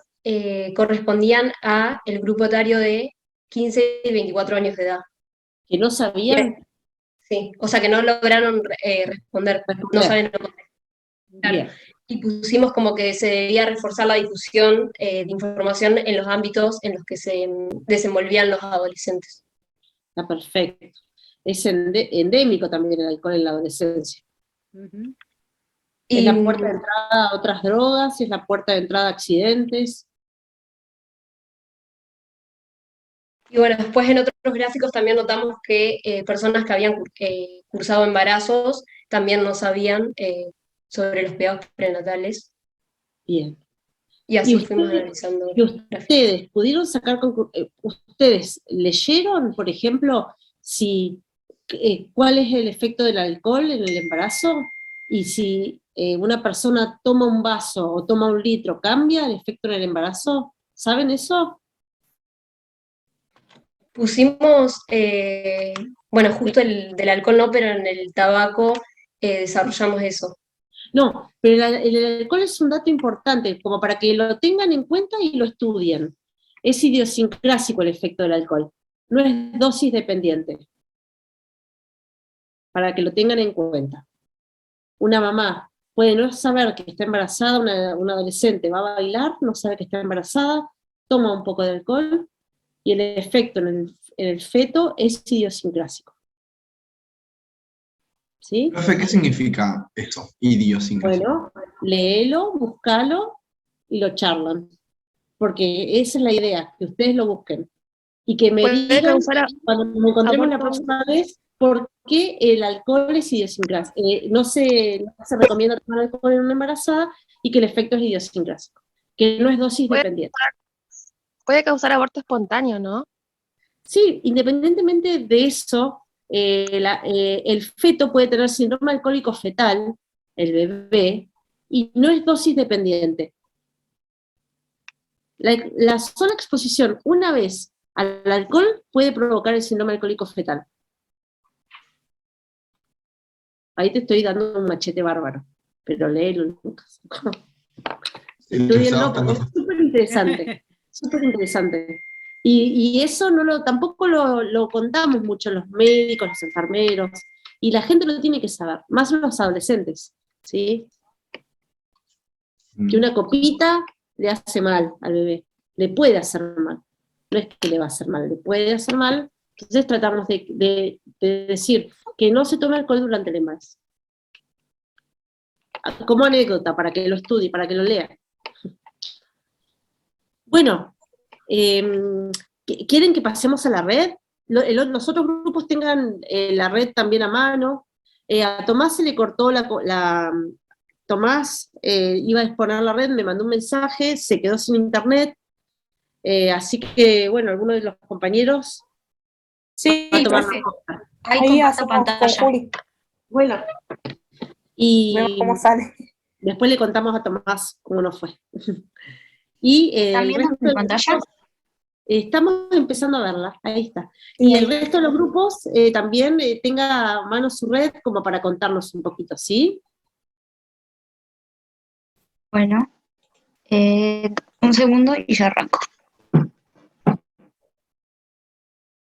Speaker 7: correspondían a el grupo etario de 15 y 24 años de edad.
Speaker 2: ¿Que no sabían?
Speaker 7: Sí, o sea que no lograron responder, no saben no contestar.
Speaker 2: Claro.
Speaker 7: Y pusimos como que se debía reforzar la difusión de información en los ámbitos en los que se desenvolvían los adolescentes.
Speaker 2: Está perfecto. Es endémico también el alcohol en la adolescencia. Es la puerta de entrada a otras drogas, es la puerta de entrada a accidentes.
Speaker 7: Y bueno, después en otros gráficos también notamos que personas que habían cursado embarazos también no sabían sobre los cuidados prenatales.
Speaker 2: Bien.
Speaker 7: Y así fuimos analizando.
Speaker 2: ¿Y ustedes pudieron sacar ustedes leyeron, por ejemplo, cuál es el efecto del alcohol en el embarazo? Y si una persona toma un vaso o toma 1 litro, ¿cambia el efecto en el embarazo? ¿Saben eso?
Speaker 7: Pusimos, bueno, justo el del alcohol no, pero en el tabaco desarrollamos eso.
Speaker 2: No, pero el alcohol es un dato importante, como para que lo tengan en cuenta y lo estudien. Es idiosincrásico el efecto del alcohol, no es dosis dependiente. Para que lo tengan en cuenta. Una mamá puede no saber que está embarazada, una adolescente va a bailar, no sabe que está embarazada, toma un poco de alcohol, y el efecto en el feto es idiosincrásico. ¿Sí?
Speaker 1: Profe, ¿qué significa eso, idiosincrasia?
Speaker 2: Bueno, léelo, búscalo y lo charlan. Porque esa es la idea, que ustedes lo busquen. Y que me digan, cuando nos encontremos la próxima vez, por qué el alcohol es idiosincrásico. No se recomienda tomar alcohol en una embarazada y que el efecto es idiosincrásico. Que no es dosis dependiente.
Speaker 15: Puede causar aborto espontáneo, ¿no?
Speaker 2: Sí, independientemente de eso, el feto puede tener síndrome alcohólico fetal, el bebé, y no es dosis dependiente. La sola exposición una vez al alcohol puede provocar el síndrome alcohólico fetal. Ahí te estoy dando un machete bárbaro, pero léelo, Lucas. Estudienlo porque es súper interesante, súper interesante. Y eso tampoco lo contamos mucho los médicos, los enfermeros, y la gente lo tiene que saber, más los adolescentes, ¿sí? Que una copita le hace mal al bebé, le puede hacer mal, no es que le va a hacer mal, le puede hacer mal, entonces tratamos de decir que no se tome alcohol durante el embarazo. Como anécdota, para que lo estudie, para que lo lea. Bueno, ¿quieren que pasemos a la red? Los otros grupos tengan la red también a mano. A Tomás se le cortó Tomás iba a exponer la red, me mandó un mensaje, se quedó sin internet, así que, bueno, algunos de los compañeros
Speaker 15: sí,
Speaker 2: va a tomar
Speaker 15: profe.
Speaker 2: nota.
Speaker 15: Ahí hacemos con Juli.
Speaker 2: Bueno, y
Speaker 6: Vemos cómo sale.
Speaker 2: después le contamos a Tomás cómo nos fue. Y
Speaker 15: ¿Están viendo mi pantalla?
Speaker 2: Estamos empezando a verla, ahí está. Y el resto de los grupos también tenga a mano su red como para contarnos un poquito, ¿sí?
Speaker 15: Bueno, un segundo y ya arranco.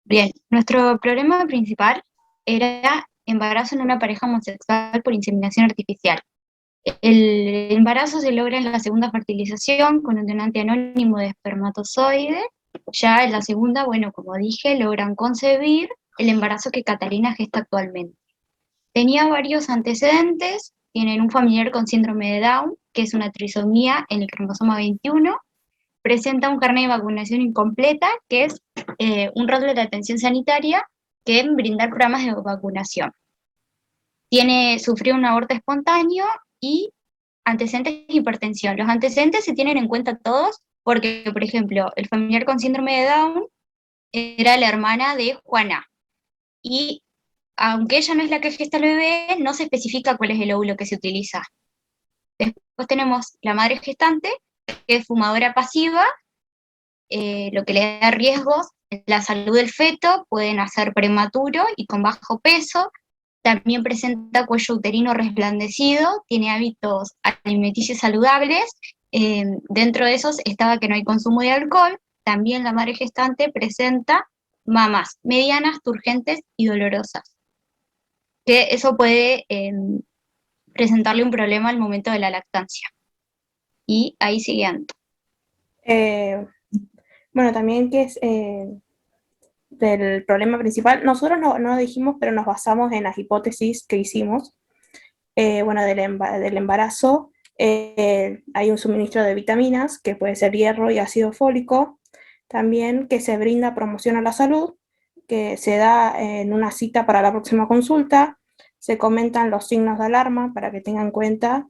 Speaker 15: Bien, nuestro problema principal era embarazo en una pareja homosexual por inseminación artificial. El embarazo se logra en la segunda fertilización con un donante anónimo de espermatozoide. Ya en la segunda, bueno, como dije, logran concebir el embarazo que Catalina gesta actualmente. Tenía varios antecedentes, tienen un familiar con síndrome de Down, que es una trisomía en el cromosoma 21, presenta un carnet de vacunación incompleta, que es un rol de la atención sanitaria que es brindar programas de vacunación. Sufrió un aborto espontáneo y antecedentes de hipertensión. Los antecedentes se tienen en cuenta todos porque, por ejemplo, el familiar con síndrome de Down era la hermana de Juana. Y aunque ella no es la que gesta el bebé, no se especifica cuál es el óvulo que se utiliza. Después tenemos la madre gestante, que es fumadora pasiva, lo que le da riesgos en la salud del feto, puede nacer prematuro y con bajo peso. También presenta cuello uterino resplandecido, tiene hábitos alimenticios saludables. Dentro de esos estaba que no hay consumo de alcohol. También la madre gestante presenta mamas medianas, turgentes y dolorosas. Que eso puede presentarle un problema al momento de la lactancia. Y ahí sigue Anto.
Speaker 6: Bueno, también que es del problema principal, nosotros no lo dijimos, pero nos basamos en las hipótesis que hicimos. Bueno, del embarazo hay un suministro de vitaminas, que puede ser hierro y ácido fólico, también que se brinda promoción a la salud, que se da en una cita para la próxima consulta, se comentan los signos de alarma para que tengan en cuenta.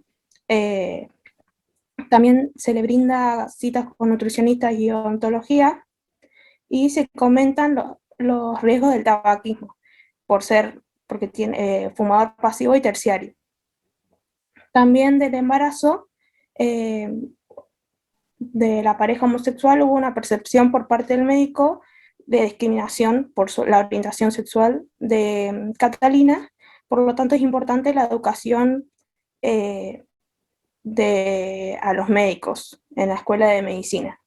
Speaker 6: También se le brinda citas con nutricionistas y odontología, y se comentan los riesgos del tabaquismo, porque tiene fumador pasivo y terciario. También del embarazo de la pareja homosexual hubo una percepción por parte del médico de discriminación por la orientación sexual de Catalina, por lo tanto es importante la educación a los médicos en la escuela de medicina.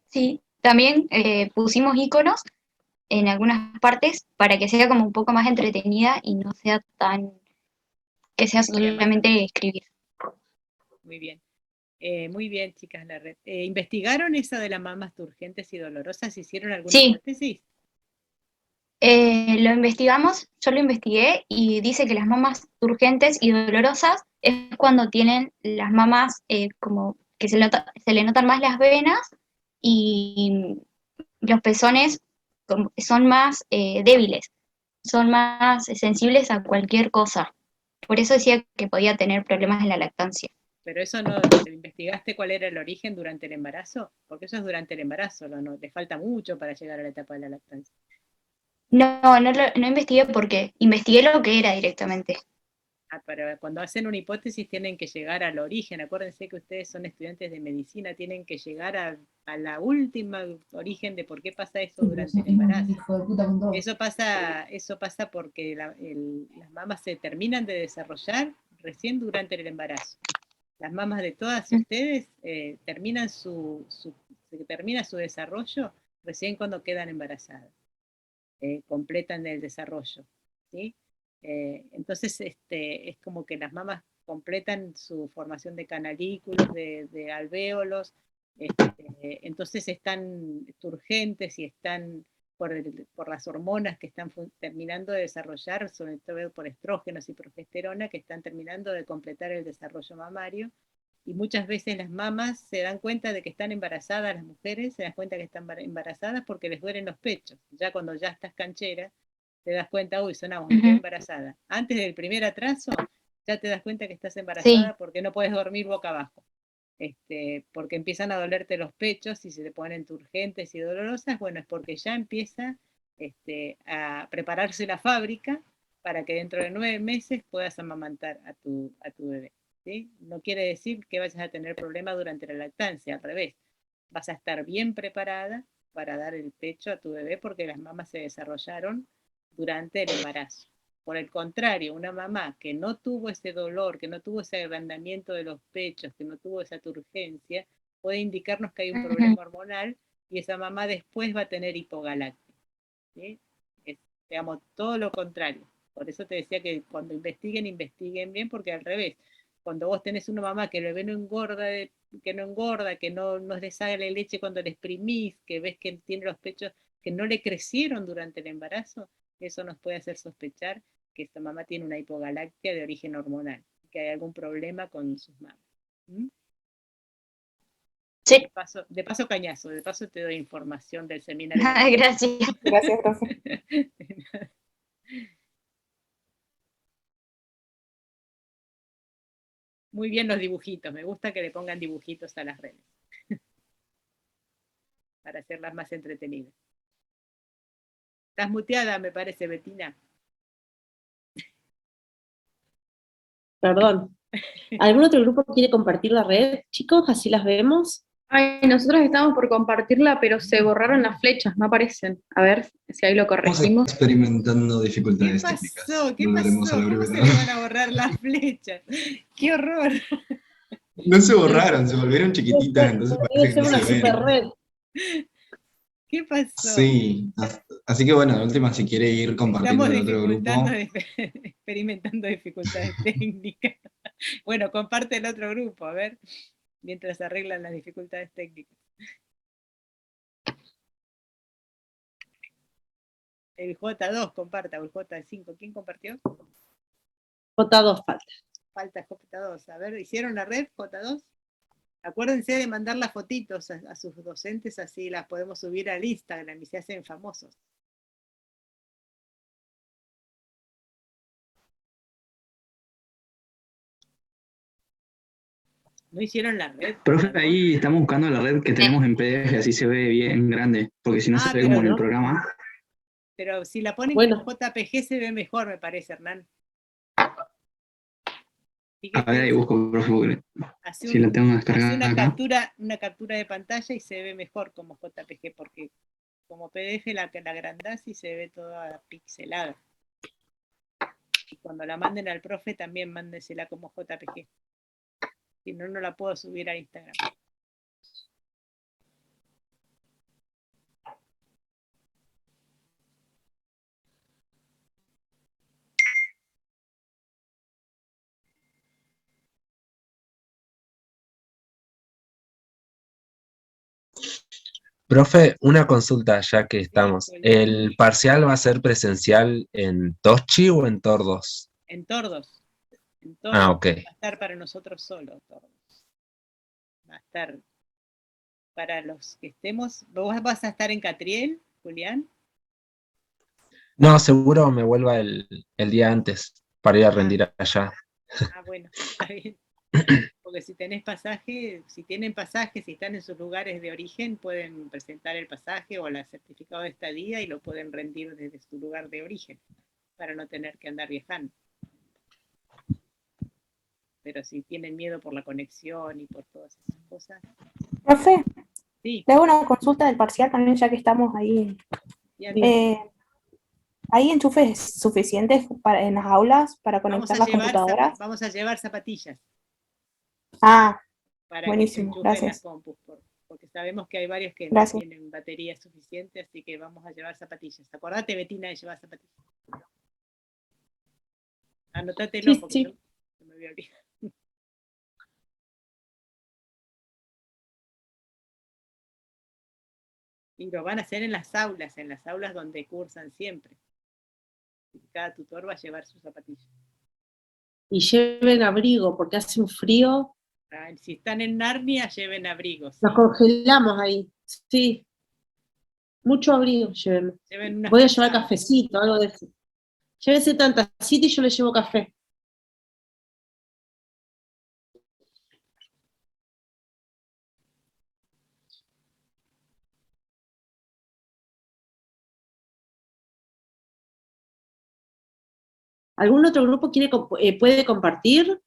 Speaker 15: Sí, también pusimos iconos en algunas partes para que sea como un poco más entretenida y no sea que sea solamente escribir.
Speaker 3: Muy bien, chicas, la red. ¿Investigaron eso de las mamas turgentes y dolorosas? ¿Hicieron alguna
Speaker 15: Sí.
Speaker 3: hipótesis?
Speaker 15: Lo investigamos, yo lo investigué y dice que las mamas turgentes y dolorosas es cuando tienen las mamas como que se le notan más las venas y los pezones son más débiles, son más sensibles a cualquier cosa. Por eso decía que podía tener problemas en la lactancia.
Speaker 3: Pero eso no, ¿investigaste cuál era el origen durante el embarazo? Porque eso es durante el embarazo, no, te falta mucho para llegar a la etapa de la lactancia.
Speaker 15: No investigué por qué, investigué lo que era directamente.
Speaker 3: Pero cuando hacen una hipótesis tienen que llegar al origen. Acuérdense que ustedes son estudiantes de medicina, tienen que llegar a la última origen de por qué pasa eso durante el embarazo. Eso pasa porque las mamas se terminan de desarrollar recién durante el embarazo. Las mamas de todas ustedes termina su desarrollo recién cuando quedan embarazadas. Completan el desarrollo, ¿sí? Entonces, es como que las mamas completan su formación de canalículos, de alvéolos, entonces están turgentes y están por las hormonas que están terminando de desarrollar, sobre todo por estrógenos y progesterona, que están terminando de completar el desarrollo mamario. Y muchas veces las mamas se dan cuenta de que están embarazadas, las mujeres se dan cuenta que están embarazadas porque les duelen los pechos. Ya cuando ya estás canchera, te das cuenta, uy, sonamos, me quedé embarazada. Antes del primer atraso, ya te das cuenta que estás embarazada porque no puedes dormir boca abajo. Porque empiezan a dolerte los pechos y se te ponen turgentes y dolorosas, bueno, es porque ya empieza a prepararse la fábrica para que dentro de 9 meses puedas amamantar a tu bebé. ¿Sí? No quiere decir que vayas a tener problemas durante la lactancia, al revés. Vas a estar bien preparada para dar el pecho a tu bebé porque las mamas se desarrollaron durante el embarazo. Por el contrario, una mamá que no tuvo ese dolor, que no tuvo ese agrandamiento de los pechos, que no tuvo esa turgencia, puede indicarnos que hay un problema hormonal y esa mamá después va a tener hipogalactia. ¿Sí? Digamos, todo lo contrario. Por eso te decía que cuando investiguen bien, porque al revés, cuando vos tenés una mamá que el bebé no engorda, que no les sale leche cuando le exprimís, que ves que tiene los pechos que no le crecieron durante el embarazo, eso nos puede hacer sospechar que esta mamá tiene una hipogalactia de origen hormonal, que hay algún problema con sus mamas. ¿Mm?
Speaker 15: Sí.
Speaker 3: De paso cañazo, de paso te doy información del seminario.
Speaker 15: Gracias.
Speaker 16: Gracias, profe.
Speaker 3: Muy bien los dibujitos, me gusta que le pongan dibujitos a las redes. Para hacerlas más entretenidas. Estás muteada, me parece, Betina.
Speaker 2: Perdón. ¿Algún otro grupo quiere compartir la red, chicos? Así las vemos.
Speaker 16: Ay, nosotros estamos por compartirla, pero se borraron las flechas, no aparecen. A ver si ahí lo
Speaker 1: Estamos
Speaker 16: corregimos.
Speaker 1: experimentando dificultades técnicas.
Speaker 3: ¿Qué
Speaker 1: Volveremos
Speaker 3: pasó?
Speaker 1: a la
Speaker 3: ¿Cómo se
Speaker 1: brevedad.
Speaker 3: le van a borrar las flechas? ¡Qué horror!
Speaker 1: No se borraron, se volvieron chiquititas, entonces
Speaker 2: Debe
Speaker 1: parece que
Speaker 2: ser
Speaker 1: no
Speaker 2: una
Speaker 1: se ven.
Speaker 2: super red.
Speaker 3: ¿Qué pasó?
Speaker 1: Sí, así que bueno, de última, si quiere ir compartiendo
Speaker 3: Estamos
Speaker 1: el otro grupo.
Speaker 3: experimentando dificultades técnicas. Bueno, comparte el otro grupo, a ver, mientras arreglan las dificultades técnicas. El J2 comparta, o el J5. ¿Quién compartió?
Speaker 2: J2 falta.
Speaker 3: Falta J2. A ver, ¿hicieron la red J2? Acuérdense de mandar las fotitos a sus docentes, así las podemos subir al Instagram y se hacen famosos. ¿No hicieron la red?
Speaker 9: Profe, ahí estamos buscando la red que tenemos en PDF, así se ve bien grande, porque si no se ve como en el programa.
Speaker 3: Pero si la ponen con JPG se ve mejor, me parece, Hernán.
Speaker 9: A ver, ahí busco, profe, si la tengo descargada acá.
Speaker 3: Una captura de pantalla y se ve mejor como JPG, porque como PDF la agrandás y se ve toda pixelada. Y cuando la manden al profe también mándensela como JPG. Si no, no la puedo subir a Instagram.
Speaker 8: Profe, una consulta ya que estamos. ¿El parcial va a ser presencial en Toschi o en Tordos?
Speaker 3: En Tordos. En Tordos.
Speaker 8: Ah, ok.
Speaker 3: Va a estar para nosotros solos, Tordos. Va a estar para los que estemos. ¿Vos vas a estar en Catriel, Julián?
Speaker 8: No, seguro me vuelva el día antes para ir a rendir allá.
Speaker 3: Ah, bueno, está bien. Porque si tenés pasaje, si tienen pasaje, si están en sus lugares de origen, pueden presentar el pasaje o el certificado de estadía y lo pueden rendir desde su lugar de origen, para no tener que andar viajando. Pero si tienen miedo por la conexión y por todas esas cosas.
Speaker 6: Profe,
Speaker 3: Sí.
Speaker 6: le hago una consulta del parcial también, ya que estamos ahí. ¿Hay enchufes suficientes en las aulas para conectar las computadoras?
Speaker 3: Vamos a llevar zapatillas.
Speaker 6: Ah,
Speaker 3: Para
Speaker 6: buenísimo,
Speaker 3: que se enchufen las
Speaker 6: gracias.
Speaker 3: compus, porque sabemos que hay varios que
Speaker 6: Gracias.
Speaker 3: no tienen batería suficiente, así que vamos a llevar zapatillas. Acordate, Betina, de llevar zapatillas. Anótatelo,
Speaker 2: Sí,
Speaker 3: porque
Speaker 2: sí.
Speaker 3: no me voy a olvidar. Y lo van a hacer en las aulas donde cursan siempre. Cada tutor va a llevar sus zapatillas.
Speaker 2: Y lleven abrigo, porque hace un frío.
Speaker 3: Si están en Narnia, lleven abrigos.
Speaker 2: Nos congelamos ahí, sí. Mucho abrigo lleven.
Speaker 3: Lleven unas
Speaker 2: Voy a llevar
Speaker 3: frazadas.
Speaker 2: cafecito, algo de eso. Llévese tantacito y yo le llevo café. ¿Algún otro grupo puede compartir?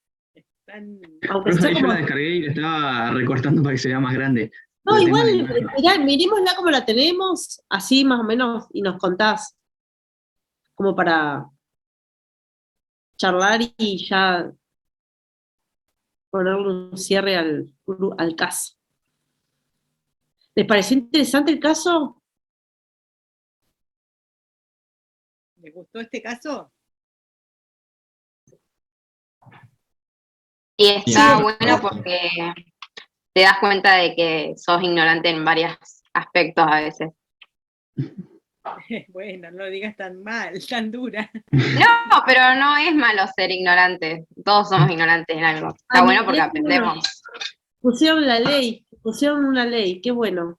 Speaker 2: Aunque
Speaker 9: Profe,
Speaker 2: sea
Speaker 9: yo
Speaker 2: como...
Speaker 9: la descargué y la estaba recortando para que se vea más grande.
Speaker 2: No,
Speaker 9: porque tengo
Speaker 2: igual,
Speaker 9: la imagen.
Speaker 2: mirá, mirémosla como la tenemos, así más o menos, y nos contás, como para charlar y ya ponerle un cierre al caso. ¿Les pareció interesante el caso?
Speaker 3: ¿Les gustó este caso?
Speaker 13: Y está bueno porque te das cuenta de que sos ignorante en varios aspectos a veces.
Speaker 3: Bueno, no lo digas tan mal, tan dura.
Speaker 13: No, pero no es malo ser ignorante. Todos somos ignorantes en algo. Está bueno porque
Speaker 2: mirá qué bueno.
Speaker 13: aprendemos.
Speaker 2: Pusieron una ley, qué bueno.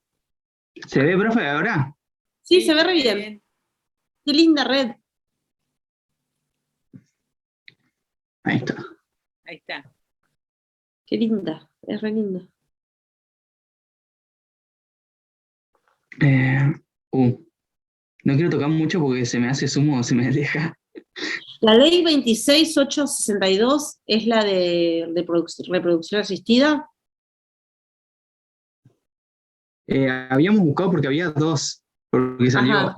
Speaker 9: ¿Se ve, profe, ahora?
Speaker 2: Sí, se ve re bien. Qué linda red.
Speaker 9: Ahí está.
Speaker 3: Ahí está.
Speaker 2: Qué linda, es re linda.
Speaker 9: No quiero tocar mucho porque se me hace zumo o se me deja.
Speaker 2: La ley 26862 es la de reproducción asistida.
Speaker 9: Habíamos buscado porque había dos, porque salió,
Speaker 2: Ajá.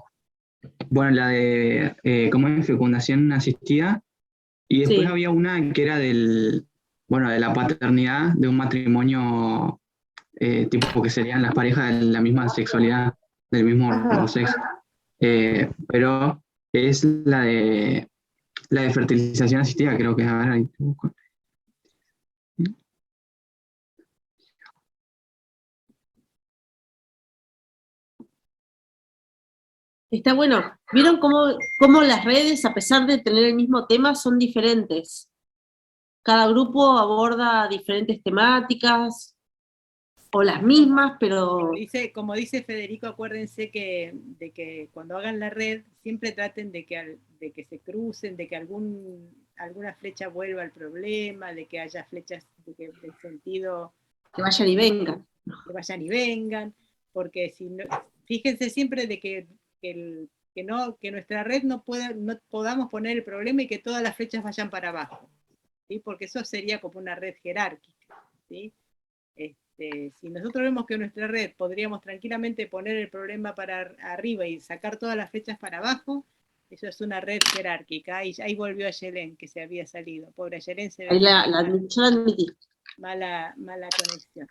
Speaker 9: bueno, la de, ¿cómo es? Fecundación asistida, y después
Speaker 2: Sí.
Speaker 9: había una que era de la paternidad de un matrimonio, tipo que serían las parejas de la misma sexualidad, del mismo sexo. Pero es la de fertilización asistida, creo que es. A ver, ahí te busco.
Speaker 2: Está bueno. ¿Vieron cómo las redes, a pesar de tener el mismo tema, son diferentes? Cada grupo aborda diferentes temáticas, o las mismas, pero...
Speaker 3: Como dice Federico, acuérdense de que cuando hagan la red, siempre traten de que se crucen, de que alguna flecha vuelva al problema, de que haya flechas del sentido...
Speaker 2: Que vayan y vengan.
Speaker 3: Que vayan y vengan, porque si no, fíjense siempre de que nuestra red no podamos poner el problema y que todas las flechas vayan para abajo, ¿sí? Porque eso sería como una red jerárquica, ¿sí? Si nosotros vemos que en nuestra red podríamos tranquilamente poner el problema para arriba y sacar todas las flechas para abajo, eso es una red jerárquica. Y ahí volvió a Yelén, que se había salido. Pobre Yelén se ve.
Speaker 2: Ahí yo la admití.
Speaker 3: Mala conexión.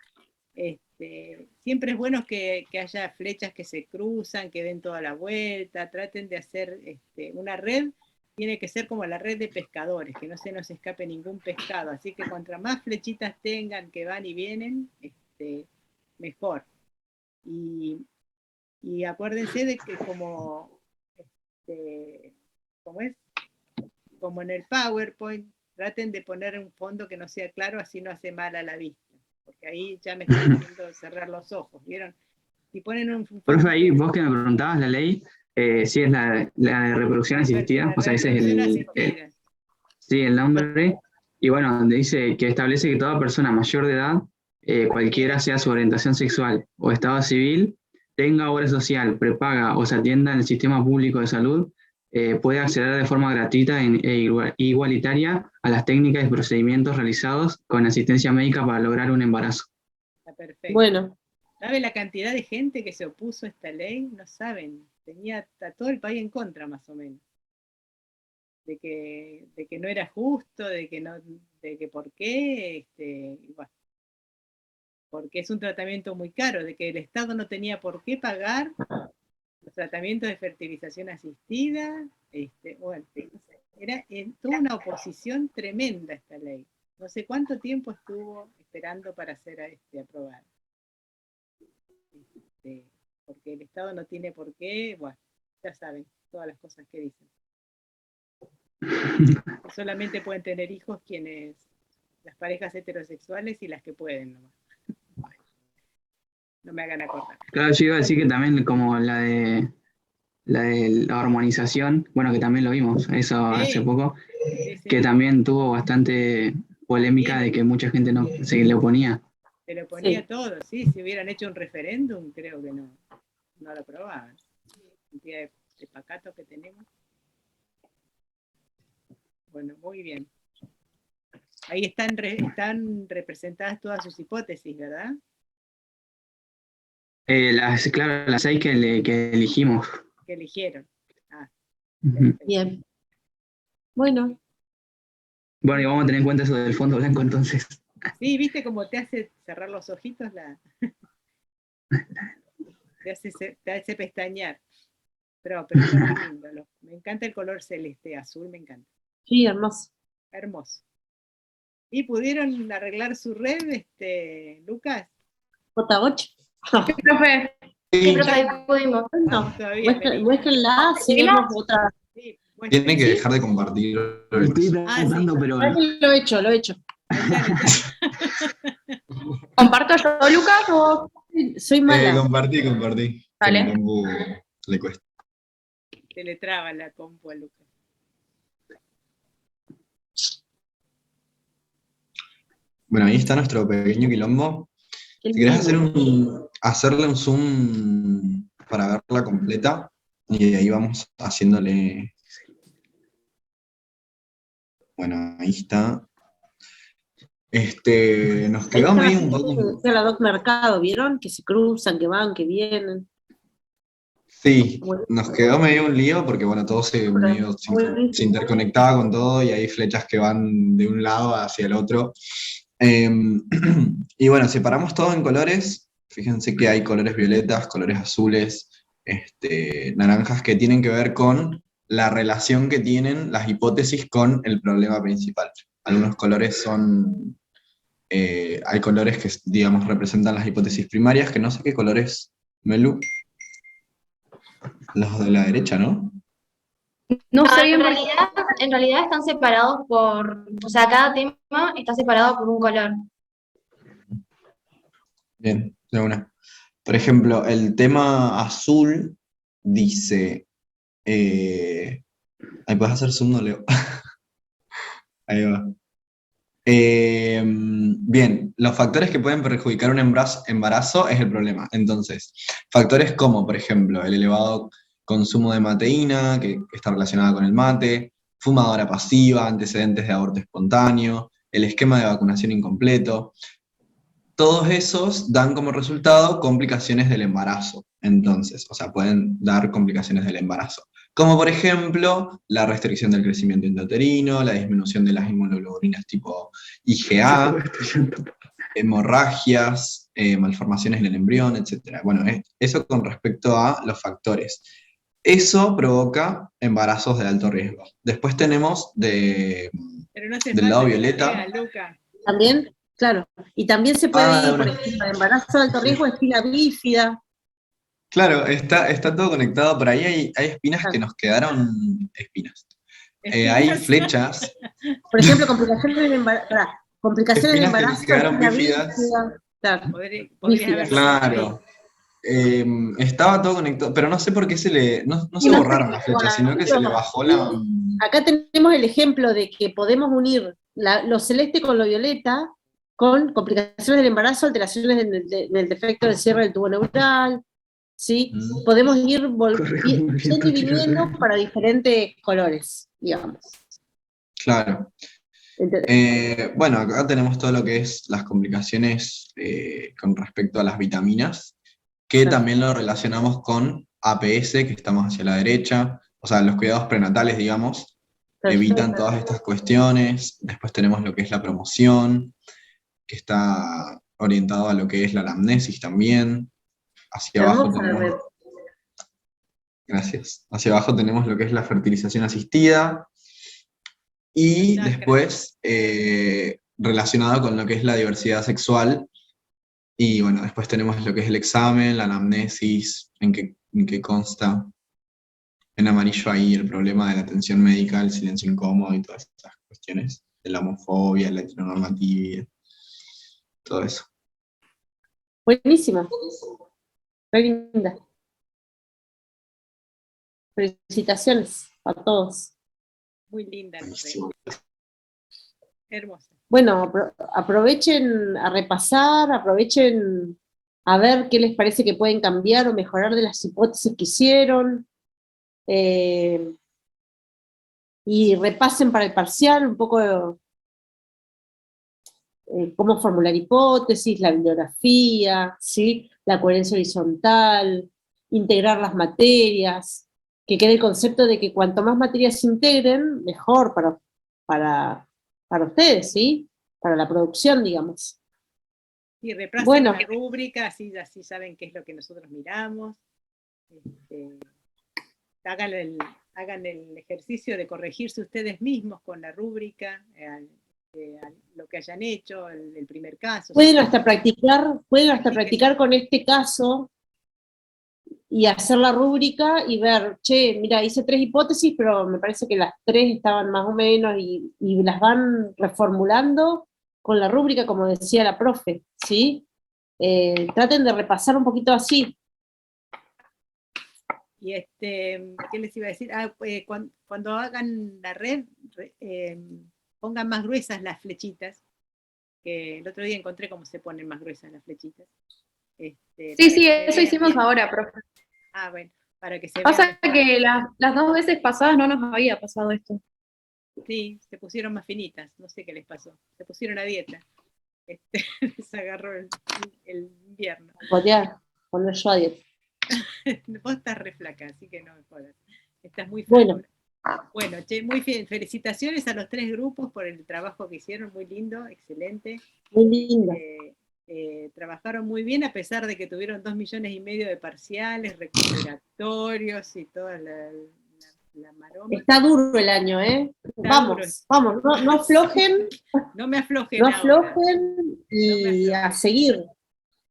Speaker 3: Siempre es bueno que haya flechas que se cruzan, que den toda la vuelta, traten de hacer una red, tiene que ser como la red de pescadores, que no se nos escape ningún pescado, así que cuanto más flechitas tengan que van y vienen, mejor. Y acuérdense de que como en el PowerPoint, traten de poner un fondo que no sea claro, así no hace mal a la vista. Porque ahí ya me están haciendo cerrar los ojos, ¿vieron? Si ponen un...
Speaker 9: Profe, ahí vos que me preguntabas la ley, sí es la de reproducción asistida, o sea, ese es el nombre, Y bueno, donde dice que establece que toda persona mayor de edad, cualquiera sea su orientación sexual o estado civil, tenga obra social, prepaga o se atienda en el sistema público de salud, puede acceder de forma gratuita e igualitaria a las técnicas y procedimientos realizados con asistencia médica para lograr un embarazo.
Speaker 3: Está perfecto.
Speaker 2: Bueno,
Speaker 3: ¿Sabe la cantidad de gente que se opuso a esta ley? No saben. Tenía a todo el país en contra, más o menos. De que no era justo, de que por qué, y bueno, porque es un tratamiento muy caro, de que el Estado no tenía por qué pagar los tratamientos de fertilización asistida, bueno, era toda una oposición tremenda a esta ley. No sé cuánto tiempo estuvo esperando para ser aprobada. Porque el Estado no tiene por qué, bueno, ya saben, todas las cosas que dicen. Solamente pueden tener hijos las parejas heterosexuales y las que pueden nomás. No me hagan acordar.
Speaker 9: Claro, yo iba a decir que también como la de la hormonización, bueno, que también lo vimos, eso hace poco, que también tuvo bastante polémica de que mucha gente no se le oponía.
Speaker 3: Se lo ponía todo, sí, si hubieran hecho un referéndum, creo que no lo aprobaban. La cantidad de pacatos que tenemos. Bueno, muy bien. Ahí están representadas todas sus hipótesis, ¿verdad?
Speaker 9: Claro, las 6 que elegimos.
Speaker 3: Que eligieron.
Speaker 2: Bien. Bueno.
Speaker 9: Bueno, y vamos a tener en cuenta eso del fondo blanco entonces.
Speaker 3: Sí, ¿viste cómo te hace cerrar los ojitos? Te hace pestañear. Pero es muy lindo. Me encanta el color celeste, azul, me encanta.
Speaker 2: Sí, hermoso.
Speaker 3: Hermoso. ¿Y pudieron arreglar su red, Lucas?
Speaker 2: J8.
Speaker 16: Profe.
Speaker 7: Sí, profe, ahí pudimos.
Speaker 2: No, muéstrenla si vemos otra.
Speaker 1: Tiene que dejar de compartir.
Speaker 9: Estoy tratando, pero...
Speaker 2: Lo he hecho.
Speaker 16: ¿Comparto yo, Lucas, o...?
Speaker 2: Soy mala.
Speaker 1: Compartí.
Speaker 16: Vale.
Speaker 1: El compu le cuesta.
Speaker 3: Se le traba la compu a Lucas.
Speaker 1: Bueno, ahí está nuestro pequeño quilombo. Si querés hacerle un zoom para verla completa, y ahí vamos haciéndole... Bueno, ahí está. Nos quedó medio un poco...
Speaker 2: La Doc Mercado, ¿vieron? Que se cruzan, que van, que vienen.
Speaker 1: Sí, nos quedó medio un lío porque, bueno, todo se interconectaba con todo y hay flechas que van de un lado hacia el otro. Y bueno, separamos todo en colores. Fíjense que hay colores violetas, colores azules, naranjas, que tienen que ver con la relación que tienen las hipótesis con el problema principal. Algunos colores son... hay colores que, digamos, representan las hipótesis primarias, que no sé qué colores, Melu. Los de la derecha, ¿no?
Speaker 16: No sé bien.
Speaker 7: En realidad están separados o sea, cada tema está separado por un color.
Speaker 1: Bien, de una. Por ejemplo, el tema azul dice... ahí puedes hacer zoom, no leo. Ahí va. Bien, los factores que pueden perjudicar un embarazo es el problema. Entonces, factores como, por ejemplo, el elevado consumo de mateína, que está relacionada con el mate, fumadora pasiva, antecedentes de aborto espontáneo, el esquema de vacunación incompleto. Todos esos dan como resultado complicaciones del embarazo. Entonces, o sea, pueden dar complicaciones del embarazo. Como por ejemplo, la restricción del crecimiento intrauterino, la disminución de las inmunoglobulinas tipo IgA, hemorragias, malformaciones en el embrión, etc. Bueno, eso con respecto a los factores. Eso provoca embarazos de alto riesgo. Después tenemos del lado violeta.
Speaker 2: También, claro. Y también se puede ir, por ejemplo, embarazo de alto riesgo, espina bífida.
Speaker 1: Claro, está todo conectado. Por ahí hay espinas que nos quedaron espinas. Hay flechas.
Speaker 2: Por ejemplo, complicaciones del embarazo. Complicaciones del embarazo.
Speaker 1: Que quedaron bífidas. Claro. Estaba todo conectado, pero no sé por qué no se borraron las flechas, sino que se le bajó la...
Speaker 2: Acá tenemos el ejemplo de que podemos unir lo celeste con lo violeta, con complicaciones del embarazo, alteraciones en el defecto del cierre del tubo neural, ¿sí? Podemos ir yendo y viniendo para diferentes colores, digamos.
Speaker 1: Claro. Bueno, acá tenemos todo lo que es las complicaciones con respecto a las vitaminas, que también lo relacionamos con APS, que estamos hacia la derecha, o sea, los cuidados prenatales, digamos, evitan todas estas cuestiones. Después tenemos lo que es la promoción, que está orientado a lo que es la anamnesis también. Hacia abajo tenemos, gracias. Hacia abajo tenemos lo que es la fertilización asistida. Y después, relacionado con lo que es la diversidad sexual. Y bueno, después tenemos lo que es el examen, la anamnesis, en qué consta. En amarillo ahí el problema de la atención médica, el silencio incómodo y todas esas cuestiones. De la homofobia, la heteronormatividad, todo eso.
Speaker 2: Buenísima. Muy linda. Felicitaciones a todos.
Speaker 3: Muy linda. Hermosa.
Speaker 2: Bueno, aprovechen a repasar, aprovechen a ver qué les parece que pueden cambiar o mejorar de las hipótesis que hicieron. Y repasen para el parcial un poco cómo formular hipótesis, la bibliografía, ¿sí? La coherencia horizontal, integrar las materias, que quede el concepto de que cuanto más materias se integren, mejor para ustedes, ¿sí? Para la producción, digamos.
Speaker 3: Y repasen
Speaker 2: Bueno.
Speaker 3: la rúbrica, así saben qué es lo que nosotros miramos. Hagan el ejercicio de corregirse ustedes mismos con la rúbrica, lo que hayan hecho, el primer caso.
Speaker 2: Pueden hasta practicar con este caso y hacer la rúbrica y ver, che, mira, hice 3 hipótesis, pero me parece que las 3 estaban más o menos y las van reformulando con la rúbrica, como decía la profe, ¿sí? Traten de repasar un poquito así.
Speaker 3: Y ¿qué les iba a decir? Cuando hagan la red, pongan más gruesas las flechitas, que el otro día encontré cómo se ponen más gruesas las flechitas.
Speaker 16: Sí, eso hicimos ahora, profe.
Speaker 3: Ah, bueno, para que se
Speaker 16: Pasa
Speaker 3: vean.
Speaker 16: que las 2 veces pasadas no nos había pasado esto.
Speaker 3: Sí, se pusieron más finitas, no sé qué les pasó. Se pusieron a dieta. Les agarró el invierno.
Speaker 2: Podría poner yo a dieta.
Speaker 3: Vos estás re flaca, así que no me jodas. Estás muy
Speaker 2: Bueno.
Speaker 3: flaca. Bueno, che, muy bien. Felicitaciones a los 3 grupos por el trabajo que hicieron, muy lindo, excelente.
Speaker 2: Muy linda.
Speaker 3: Trabajaron muy bien a pesar de que tuvieron 2,5 millones de parciales, recuperatorios y toda la maroma.
Speaker 2: Está duro el año, ¿eh? Vamos, no aflojen.
Speaker 3: No me aflojen.
Speaker 2: No aflojen y a seguir.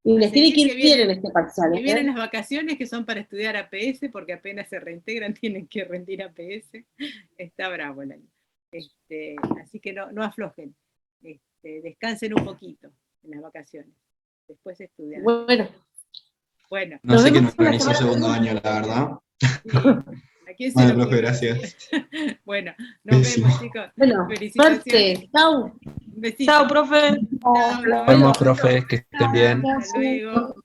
Speaker 2: Y les tiene que ir bien en este parcial.
Speaker 3: Que vienen las vacaciones que son para estudiar APS, porque apenas se reintegran tienen que rendir APS. Está bravo el año. Así que no aflojen. Descansen un poquito en las vacaciones. Después estudian. Bueno.
Speaker 1: No sé quién organizó segundo año, la verdad.
Speaker 3: Sí.
Speaker 1: Bueno, profe, gracias.
Speaker 3: Bueno, nos vemos, chicos.
Speaker 2: Bueno, suerte. Chau.
Speaker 3: Un besito.
Speaker 17: Chao, profe.
Speaker 8: Nos vemos, profe, que estén bien.
Speaker 3: Hasta luego.